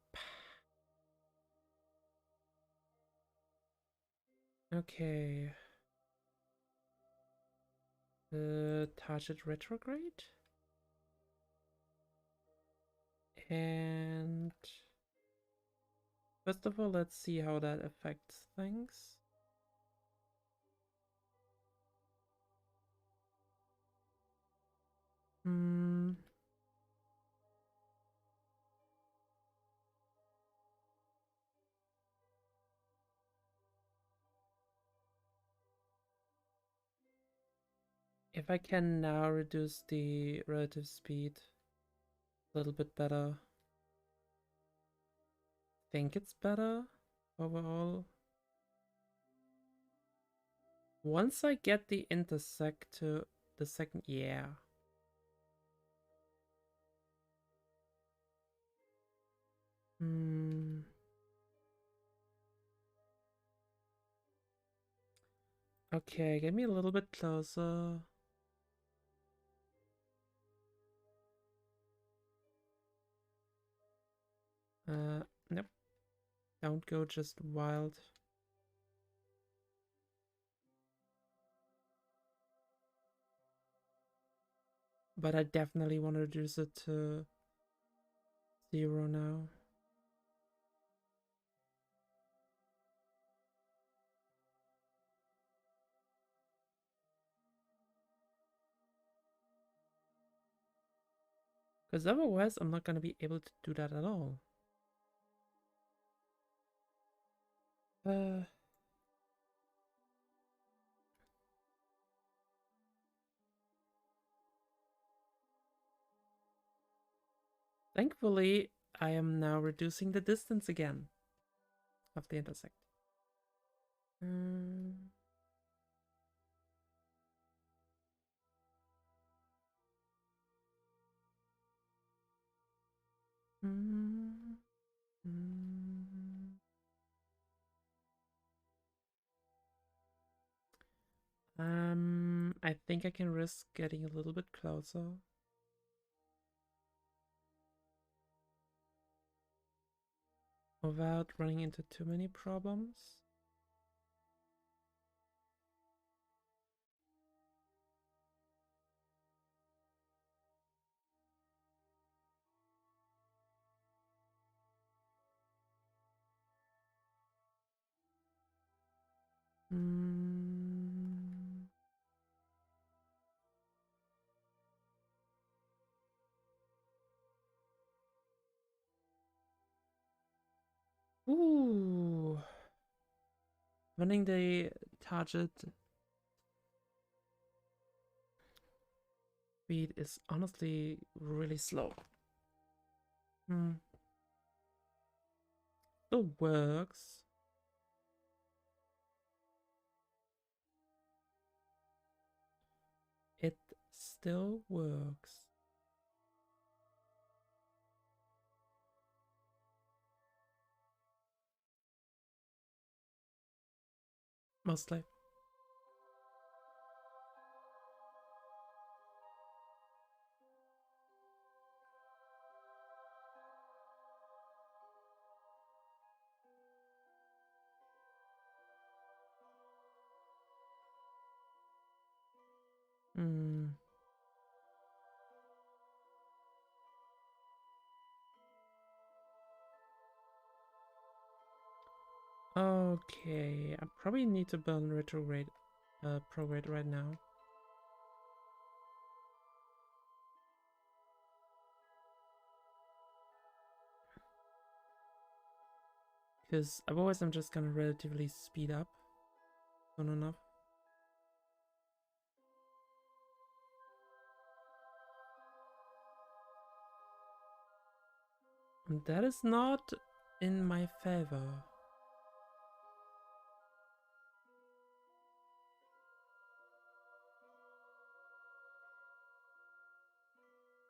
Okay. Target retrograde. And first of all, let's see how that affects things. If I can now reduce the relative speed a little bit better, think it's better overall. Once I get the intersect to the second, yeah. Okay, get me a little bit closer. Nope. Don't go just wild. But I definitely want to reduce it to 0 now. Because otherwise I'm not going to be able to do that at all. Thankfully, I am now reducing the distance again of the intersect. I think I can risk getting a little bit closer. Without running into too many problems. Ooh. Running the target speed is honestly really slow. Still works. It still works. Mostly. Hmm. Okay, I probably need to burn retrograde, prograde right now. Because otherwise I'm just gonna relatively speed up soon enough. And that is not in my favor.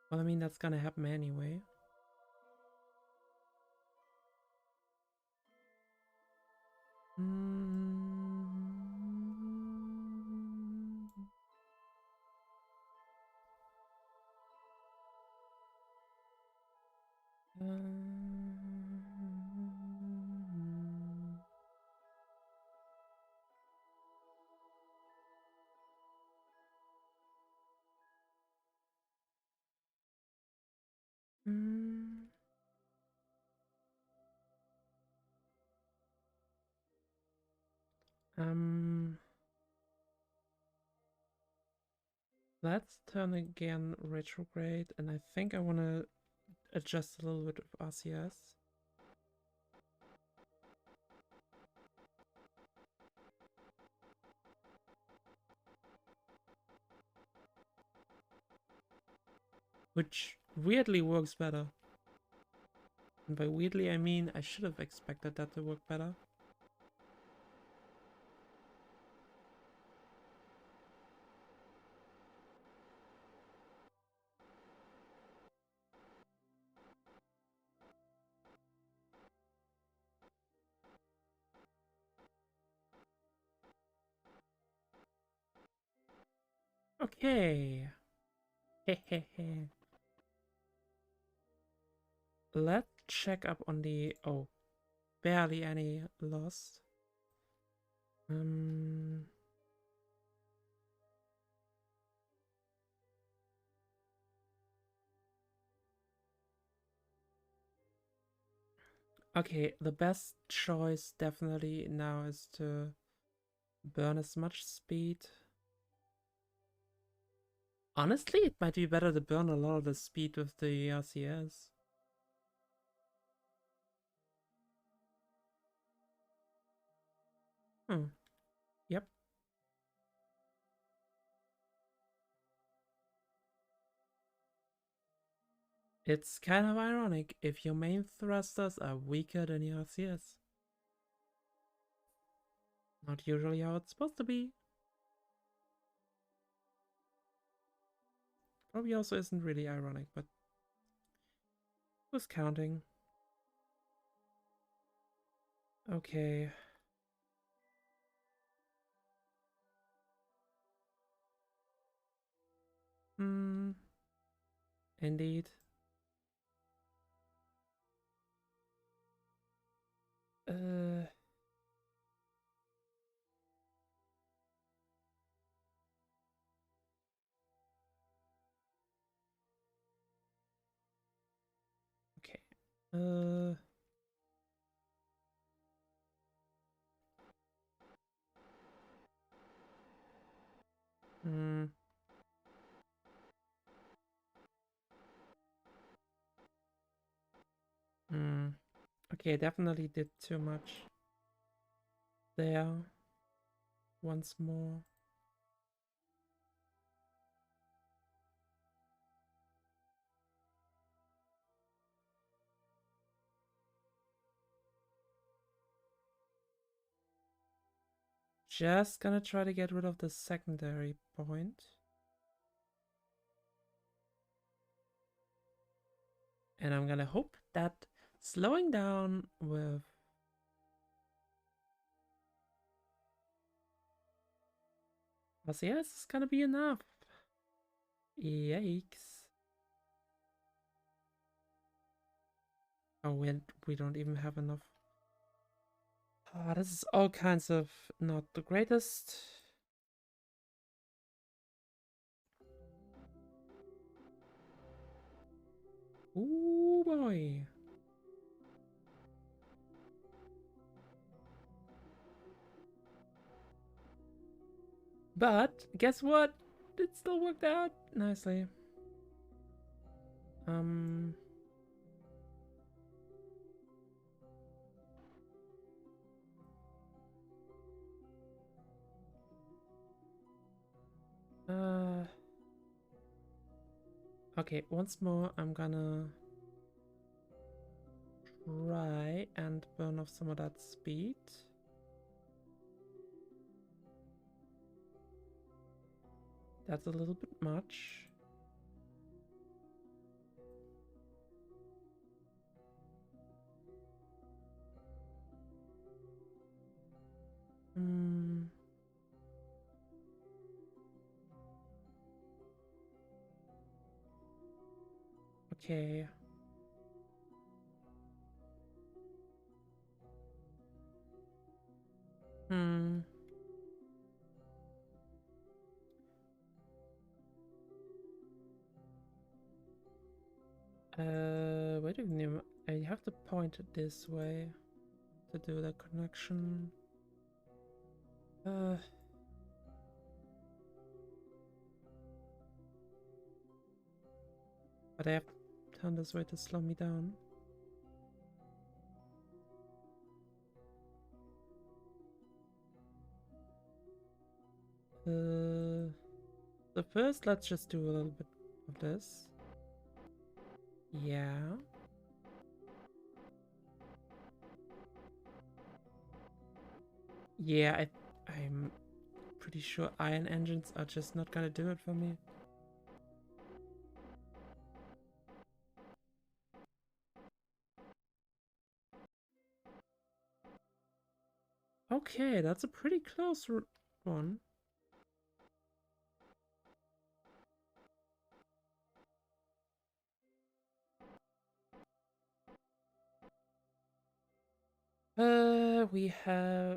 Well, I mean, that's gonna happen anyway. Let's turn again retrograde, and I think I want to adjust a little bit of RCS. Which weirdly works better. And by weirdly I mean I should have expected that to work better. Okay. Hehehe. Let's check up on the... Oh, barely any loss. Okay, the best choice definitely now is to burn as much speed. Honestly, it might be better to burn a lot of the speed with the RCS. Yep. It's kind of ironic if your main thrusters are weaker than your RCS. Not usually how it's supposed to be. Probably also isn't really ironic, but who's counting? Okay. Indeed. Uh, okay. Uh, hmm. Okay, definitely did too much there. once more. Just gonna try to get rid of the secondary point. And I'm gonna hope that slowing down with RCS is gonna be enough. Yikes. Oh, we don't even have enough. Oh, this is all kinds of not the greatest. Ooh boy. But guess what? It still worked out nicely. Um. Okay, once more I'm gonna try and burn off some of that speed. That's a little bit much. Hmm. Okay. Hmm. Wait a minute. I have to point it this way to do the connection. But I have to turn this way to slow me down. So first, let's just do a little bit of this. Yeah. Yeah, I'm pretty sure iron engines are just not gonna do it for me. Okay, that's a pretty close one.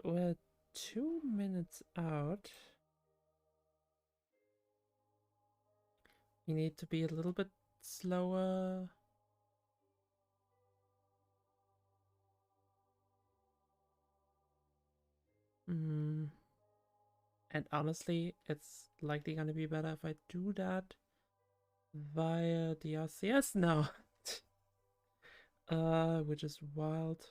We're 2 minutes out. We need to be a little bit slower. Hmm. And honestly, it's likely gonna be better if I do that via the RCS now. Which is wild.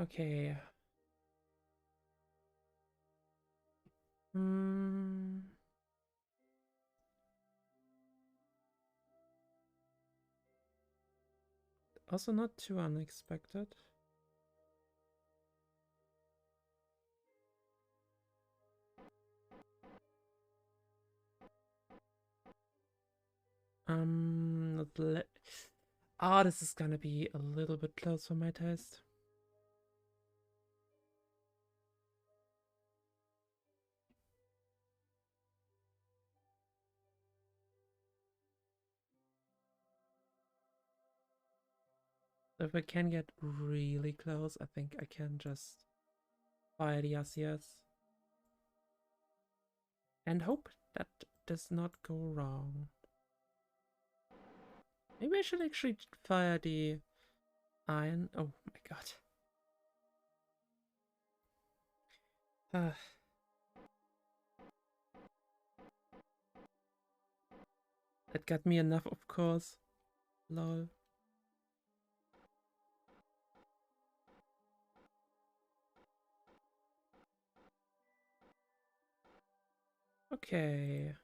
Okay. Hmm. Also not too unexpected. This is gonna be a little bit close for my taste. If I can get really close, I think I can just fire the RCS. And hope that does not go wrong. Maybe I should actually fire the iron. Oh my god. That got me enough, of course. Lol. Okay.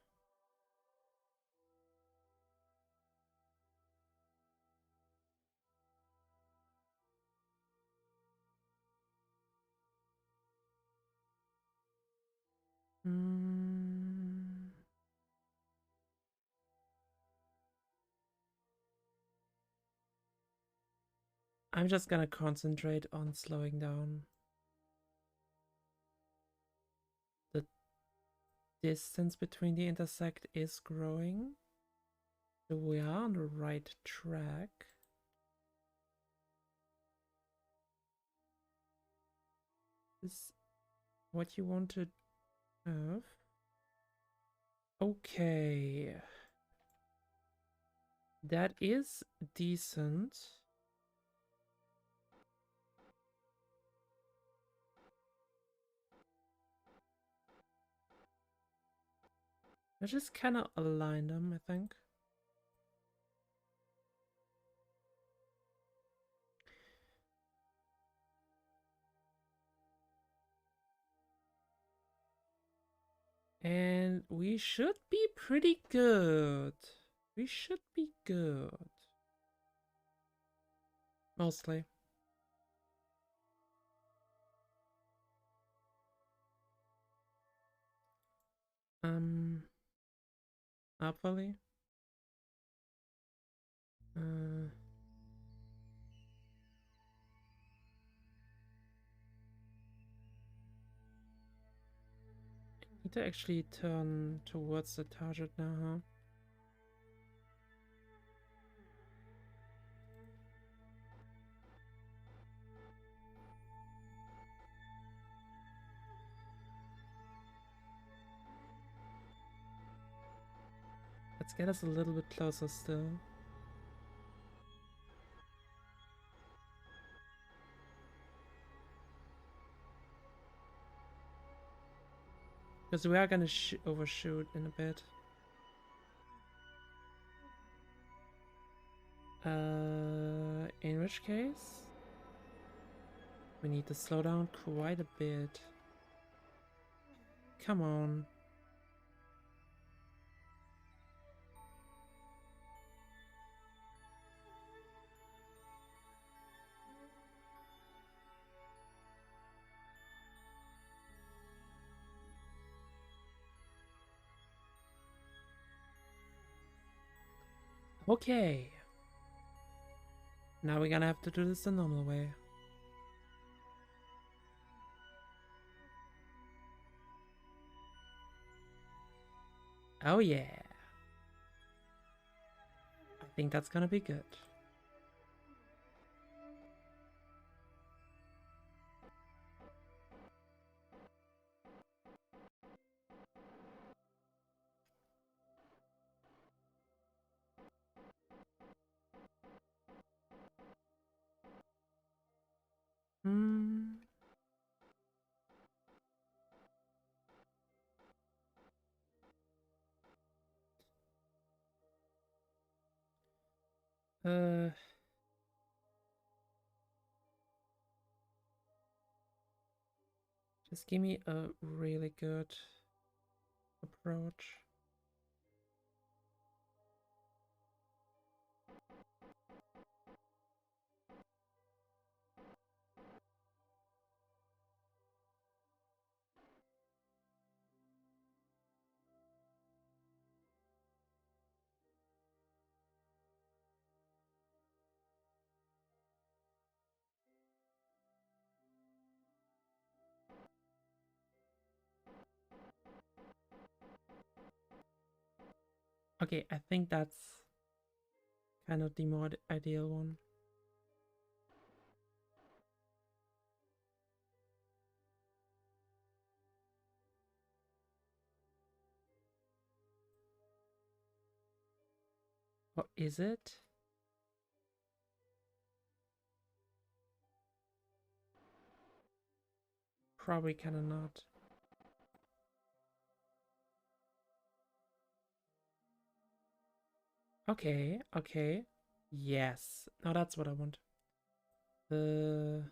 Hmm. I'm just gonna concentrate on slowing down. The distance between the intersect is growing. So we are on the right track. Is what you want to have. Okay. That is decent. I just kind of align them, I think. And we should be pretty good. We should be good. Mostly. Hopefully. Uh, need to actually turn towards the target now, huh? Let's get us a little bit closer still. Because we are gonna overshoot in a bit. In which case, we need to slow down quite a bit. Come on. Okay. Now we're gonna have to do this the normal way. Oh yeah. I think that's gonna be good. Hmm. Uh. Just give me a really good approach. Okay, I think that's kind of the more ideal one. Or is it? Probably kind of not. Okay, okay. Yes. Now that's what I want. The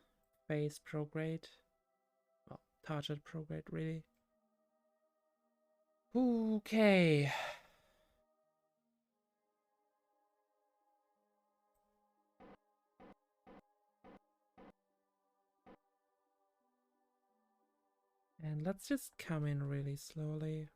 phase prograde. Well, target prograde, really. Okay. And let's just come in really slowly.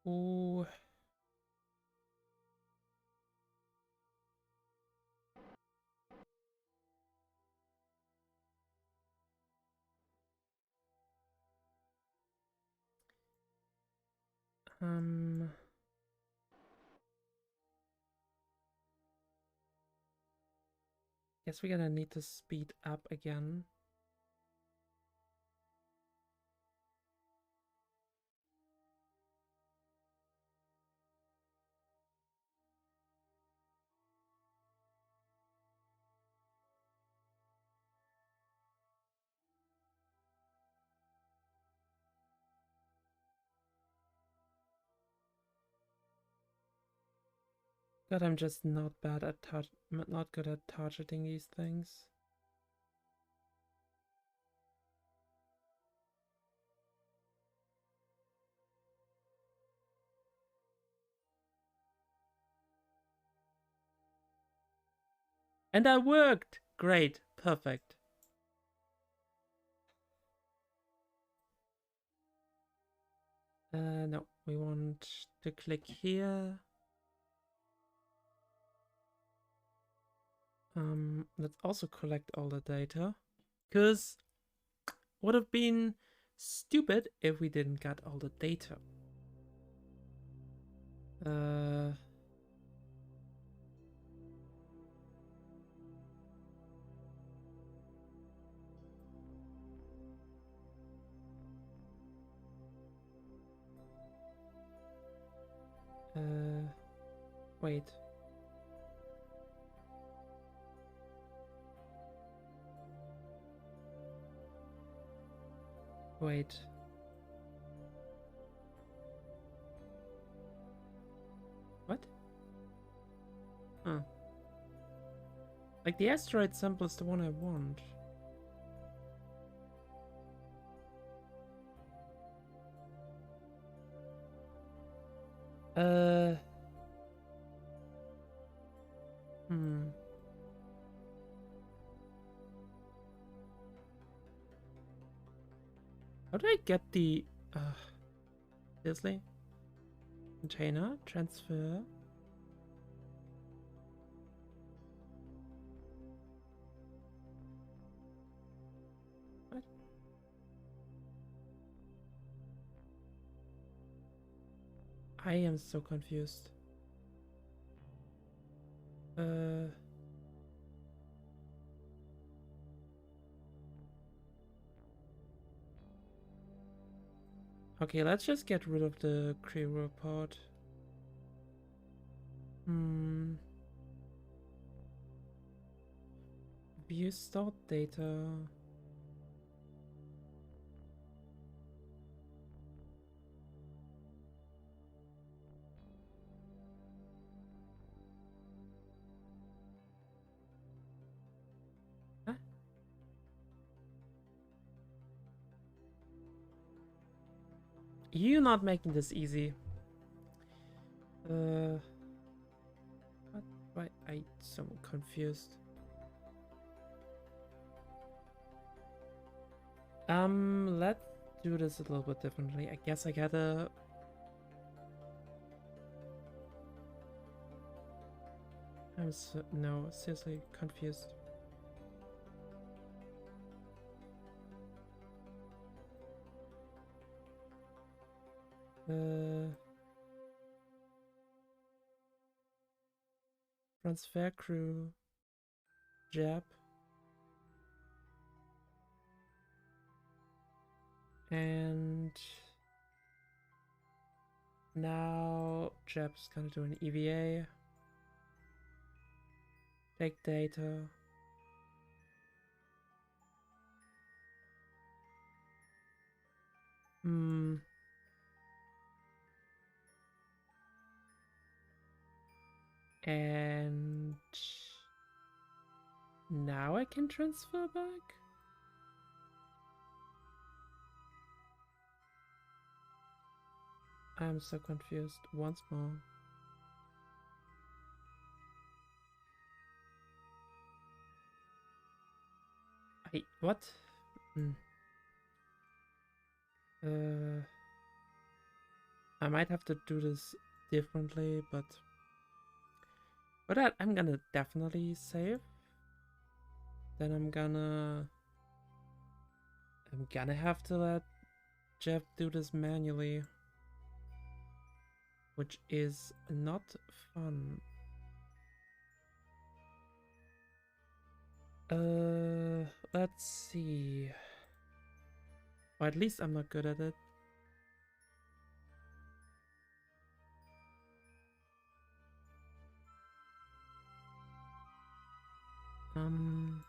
Ooh. Um, Guess we're gonna need to speed up again. God, I'm just not bad at not good at targeting these things. And that worked! Great, perfect. No, we want to click here. Let's also collect all the data. Because would have been stupid if we didn't get all the data. Uh, Wait. Wait. What? Huh. Like the asteroid sample is the one I want. Uh. Hmm. How do I get the... seriously? Container? Transfer? What? I am so confused. Okay, let's just get rid of the crew report. View stored data. Huh? You're not making this easy. What? Why? I'm so confused. Let's do this a little bit differently. I guess I gotta... I'm so... No, seriously confused. Transfer crew. Jab. And... now Jab's gonna do an EVA. Take data. And now I can transfer back? I'm so confused once more. What? Hmm. I might have to do this differently, but for that I'm gonna definitely save. Then I'm gonna have to let Jeff do this manually, which is not fun. Let's see. Or at least I'm not good at it. Um,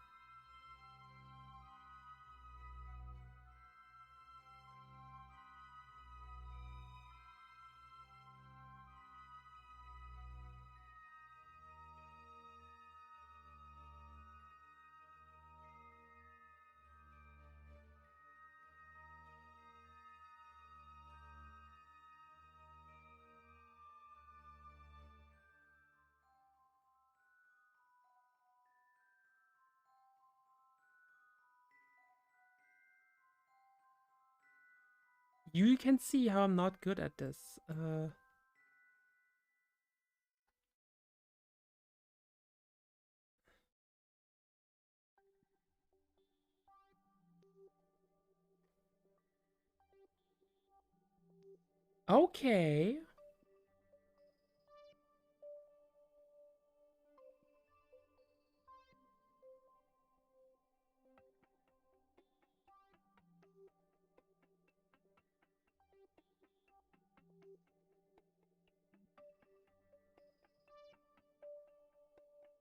you can see how I'm not good at this. Okay.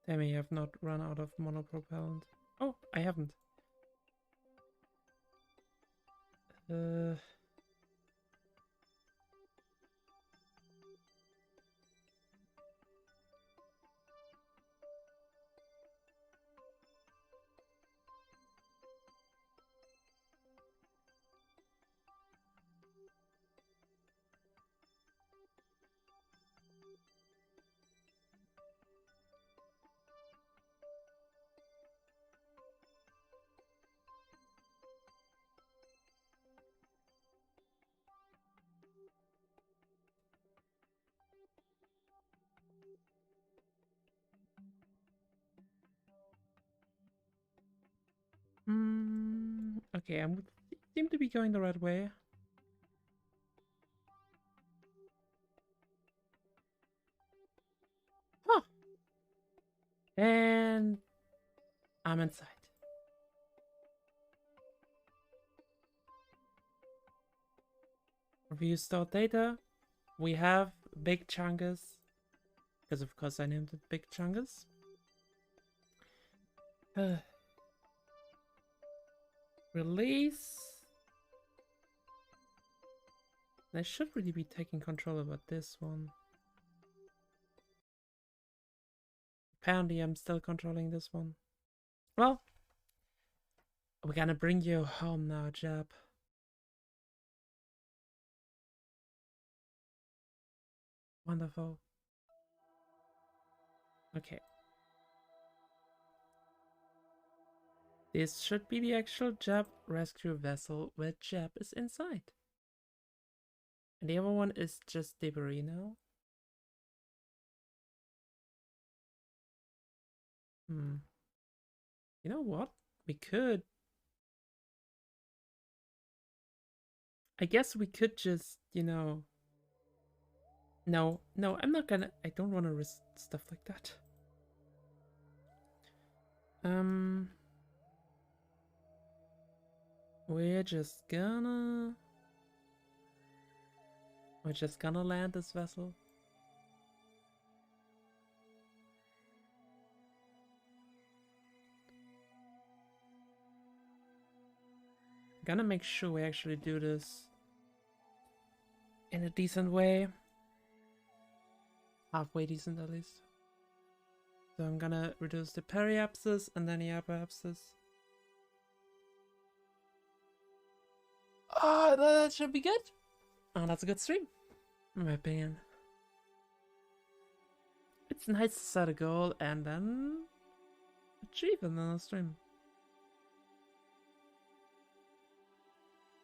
They may have not run out of monopropellant. Oh, I haven't. Uh, okay, I seem to be going the right way. Huh. And I'm inside. Review stored data. We have Big Chungus. Because of course I named it Big Chungus. Release. I should really be taking control about this one. Apparently I'm still controlling this one. Well, we're gonna bring you home now, Jab. Wonderful. Okay. This should be the actual Jab rescue vessel where Jab is inside. And the other one is just debris now. You know what? We could. I guess we could just, No, I'm not gonna. I don't want to risk stuff like that. Um, we're just gonna. We're just gonna land this vessel. Gonna make sure we actually do this in a decent way. Halfway decent, at least. So I'm gonna reduce the periapsis and then the apoapsis. Oh, that should be good. Oh, that's a good stream, in my opinion. It's nice to set a goal and then achieve it in a stream.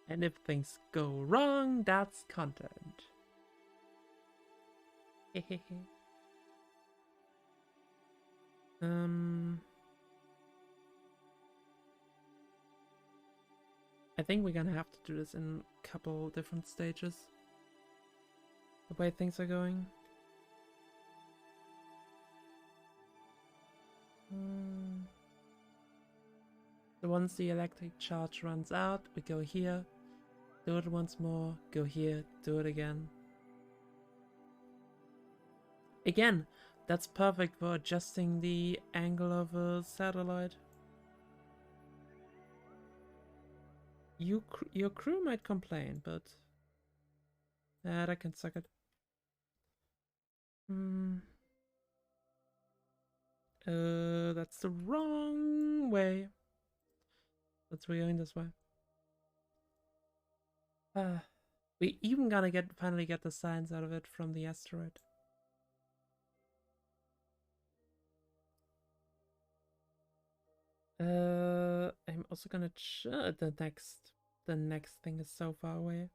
And if things go wrong, that's content. I think we're gonna have to do this in a couple different stages. The way things are going. So once the electric charge runs out, we go here, do it once more, go here, do it again. Again, that's perfect for adjusting the angle of a satellite. Your crew might complain, but I can suck it. That's the wrong way. We're going this way. We even gonna finally get the signs out of it from the asteroid. I'm also gonna the next thing is so far away.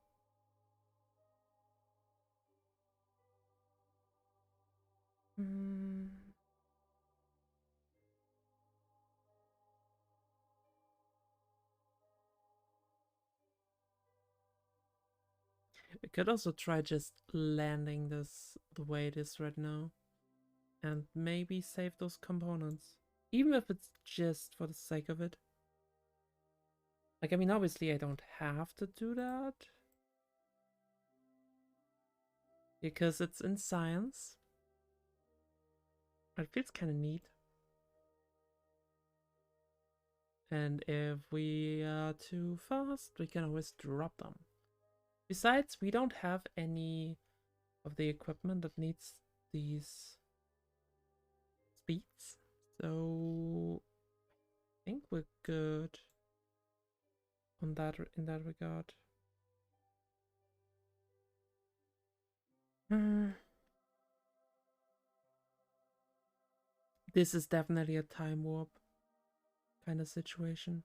We could also try just landing this the way it is right now. And maybe save those components. Even if it's just for the sake of it. Like, I mean, obviously I don't have to do that. Because it's in science. It feels kind of neat. And if we are too fast, we can always drop them. Besides, we don't have any of the equipment that needs these speeds. So I think we're good on that in that regard. This is definitely a time warp kind of situation.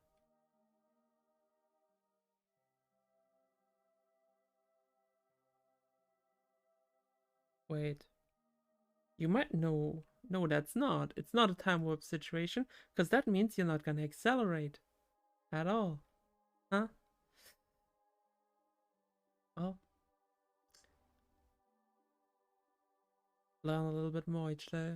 Wait. You might know. No, that's not. It's not a time warp situation, because that means you're not gonna accelerate at all. Huh? Well, learn a little bit more each day.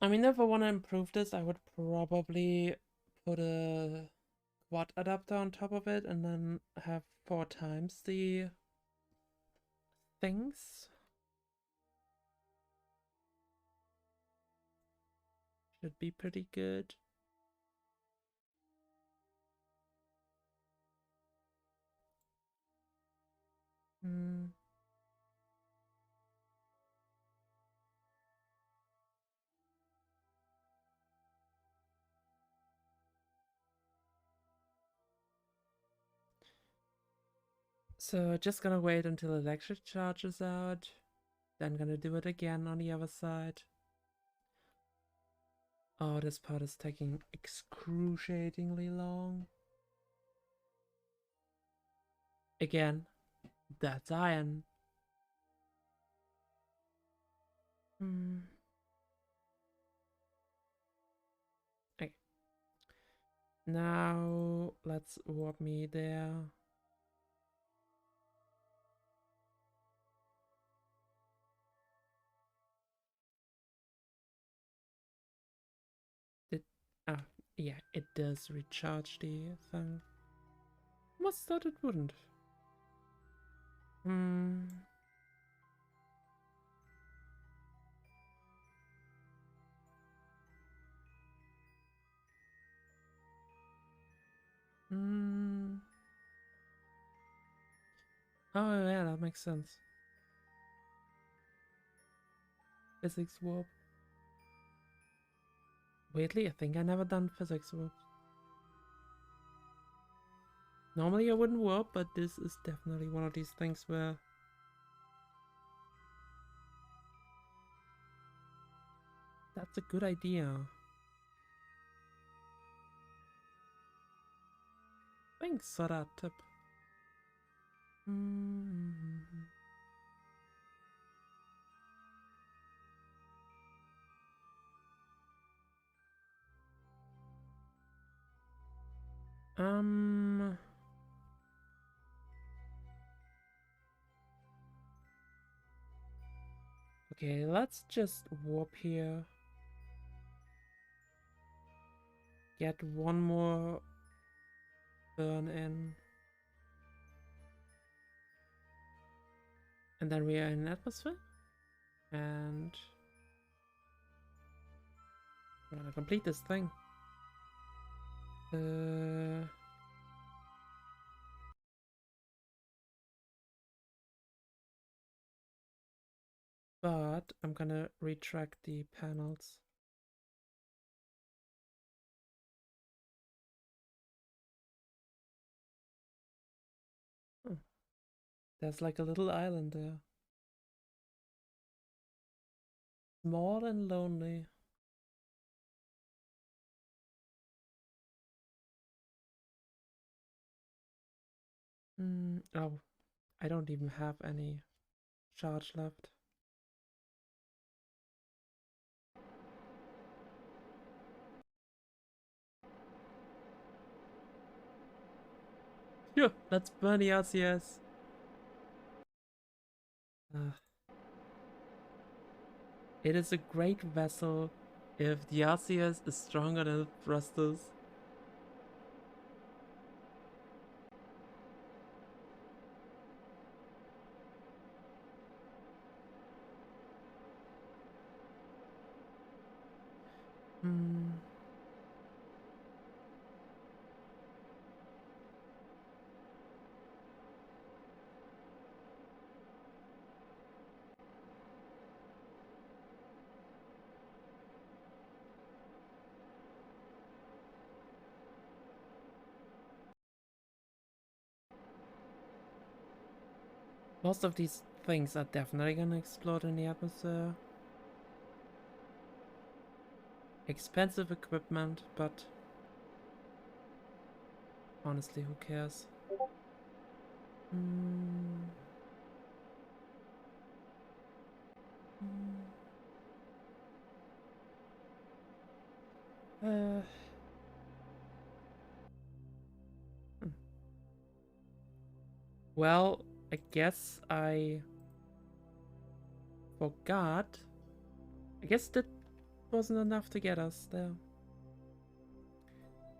I mean, if I want to improve this, I would probably put a quad adapter on top of it and then have 4 times the things. Should be pretty good. So just gonna wait until electric charges out, then gonna do it again on the other side. Oh, this part is taking excruciatingly long. Again, that's iron. Okay. Now let's warp me there. Yeah, it does recharge the thing. Was thought it wouldn't. Hmm. Hmm. Oh yeah, that makes sense. Physics warp. Weirdly, I think I never done physics warp. Normally I wouldn't warp, but this is definitely one of these things where that's a good idea. Thanks for that tip. Mm-hmm. Um. Okay, let's just warp here. Get one more burn in. And then we are in atmosphere. And we're gonna complete this thing. But I'm gonna retract the panels. Oh, there's like a little island there. Small and lonely. Oh, I don't even have any charge left. Yeah, let's burn the RCS. Uh, it is a great vessel if the RCS is stronger than the thrusters. Hmm. Most of these things are definitely gonna explode in the atmosphere. Expensive equipment, but honestly, who cares? Hmm. Uh. hmm. Well, I guess I forgot. I guess that wasn't enough to get us there.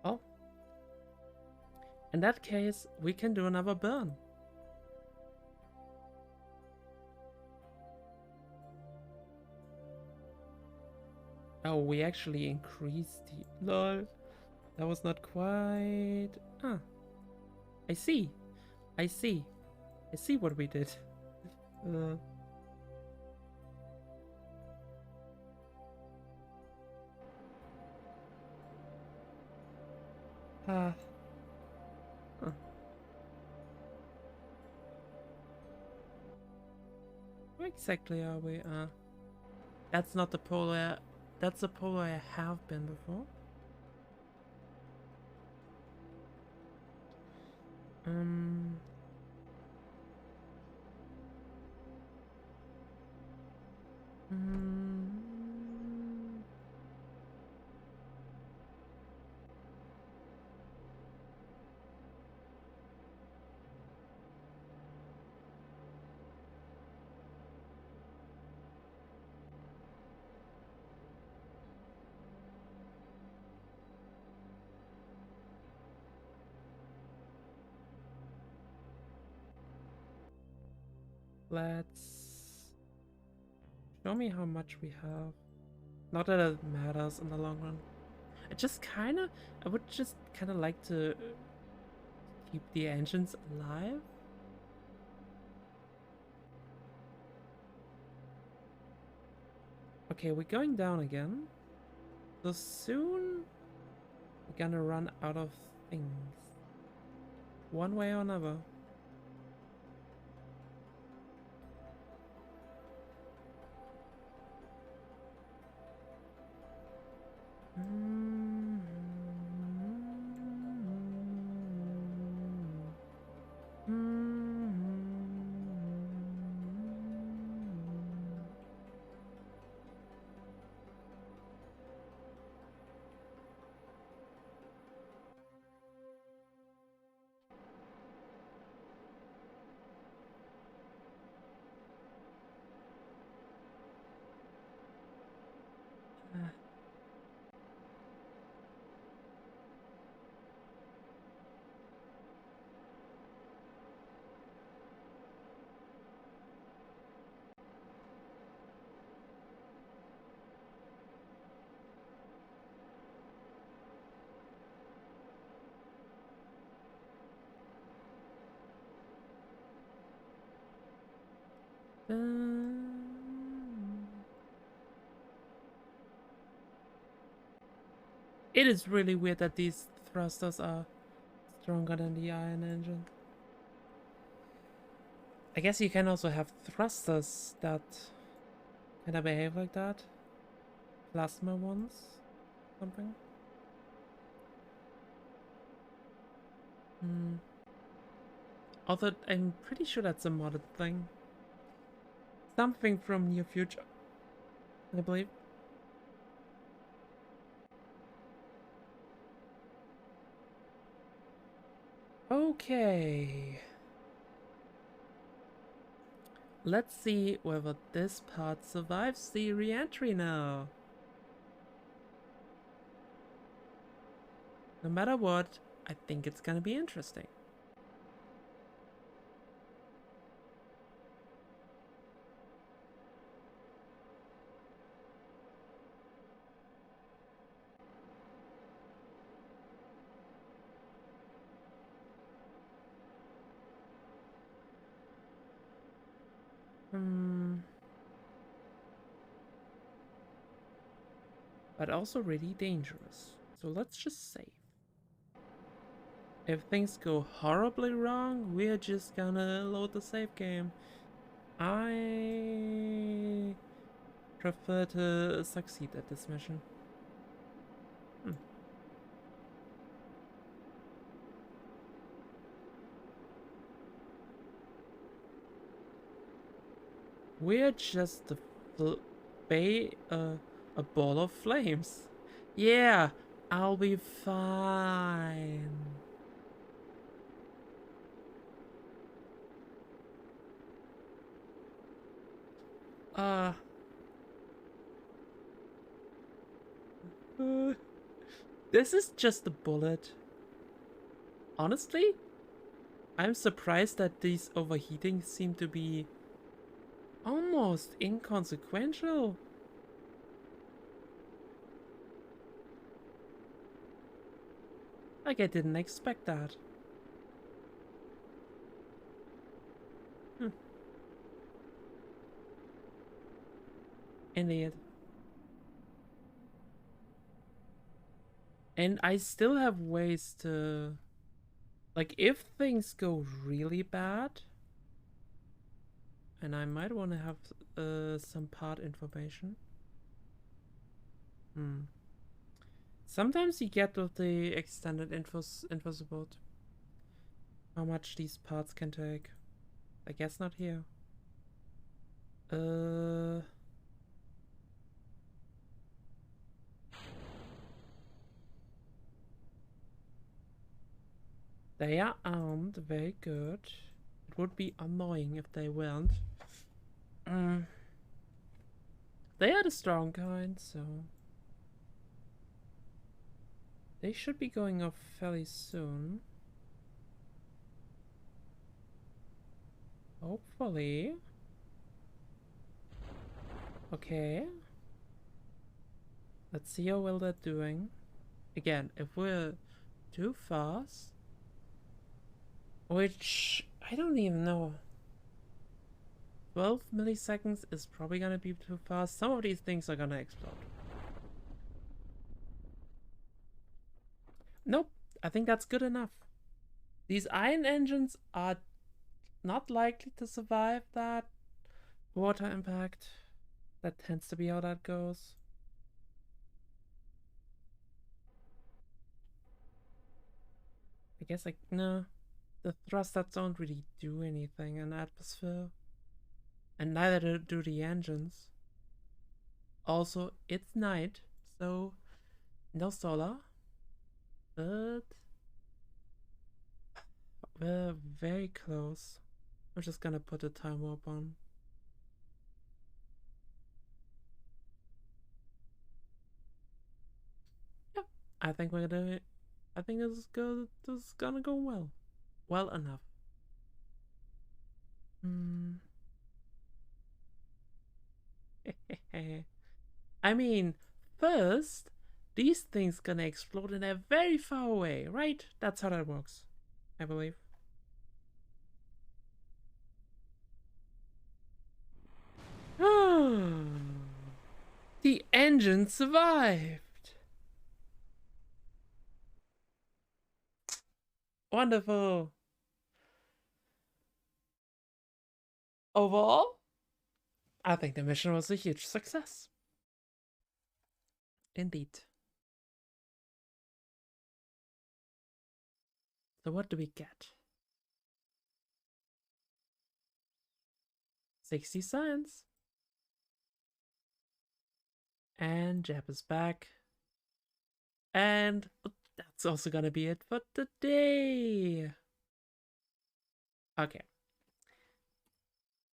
Oh, in that case, we can do another burn. Oh, we actually increased the... Lol. That was not quite... Ah, I see. I see. I see what we did. Uh, ah. Huh. Where exactly are we? That's not the polar... That's the polar I have been before. Um... Mm, Let's show me how much we have. Not that it matters in the long run. I would just kind of like to keep the engines alive. Okay, we're going down again. So soon we're gonna run out of things. One way or another. It is really weird that these thrusters are stronger than the iron engine. I guess you can also have thrusters that kind of behave like that. Plasma ones, something. Although I'm pretty sure that's a modded thing. Something from near future, I believe. Okay. Let's see whether this part survives the re-entry now. No matter what, I think it's gonna be interesting. But also really dangerous. So let's just save. If things go horribly wrong, we're just gonna load the save game. I prefer to succeed at this mission. We're just a ball of flames. Yeah, I'll be fine. Uh, this is just a bullet. Honestly, I'm surprised that these overheatings seem to be almost inconsequential. Like, I didn't expect that. Indeed. And I still have ways to... Like, if things go really bad... And I might want to have some part information. Sometimes you get with the extended info support how much these parts can take. I guess not here. They are armed, very good. It would be annoying if they weren't. They are the strong kind, so... They should be going off fairly soon. Hopefully. Okay. Let's see how well they're doing. Again, if we're too fast, which I don't even know. 12 milliseconds is probably gonna be too fast. Some of these things are gonna explode. Nope, I think that's good enough. These iron engines are not likely to survive that water impact. That tends to be how that goes. I guess like no. The thrusters don't really do anything in atmosphere. And neither do the engines. Also, it's night, so no solar. But we're very close. I'm just gonna put a time warp on. Yeah, I think we're gonna. I think this is good. This is gonna go well. Well enough. Hmm. I mean, first, these things gonna explode and they're very far away, right? That's how that works, I believe. The engine survived. Wonderful. Overall, I think the mission was a huge success. Indeed. So what do we get? 60 cents. And Jeb is back. And that's also gonna be it for today. Okay.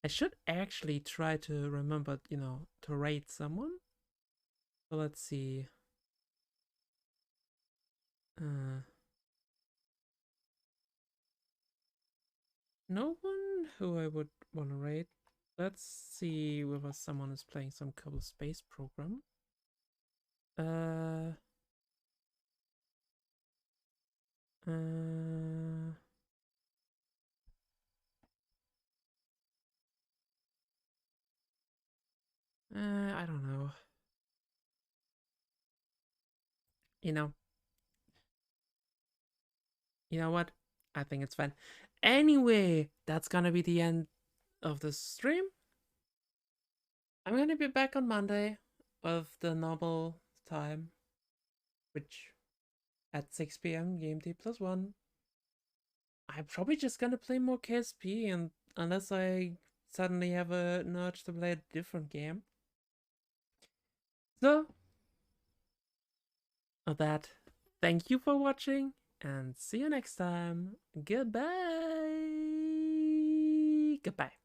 I should actually try to remember, to rate someone. So let's see. Uh, no one who I would want to rate. Let's see whether someone is playing some Kerbal Space Program. Uh, uh, I don't know. You know, you know what? I think it's fine. Anyway, that's gonna be the end of the stream. I'm gonna be back on Monday of the normal time, which at 6 p.m. GMT +1. I'm probably just gonna play more KSP, and unless I suddenly have an urge to play a different game. So, with that, thank you for watching, and see you next time. Goodbye. Goodbye.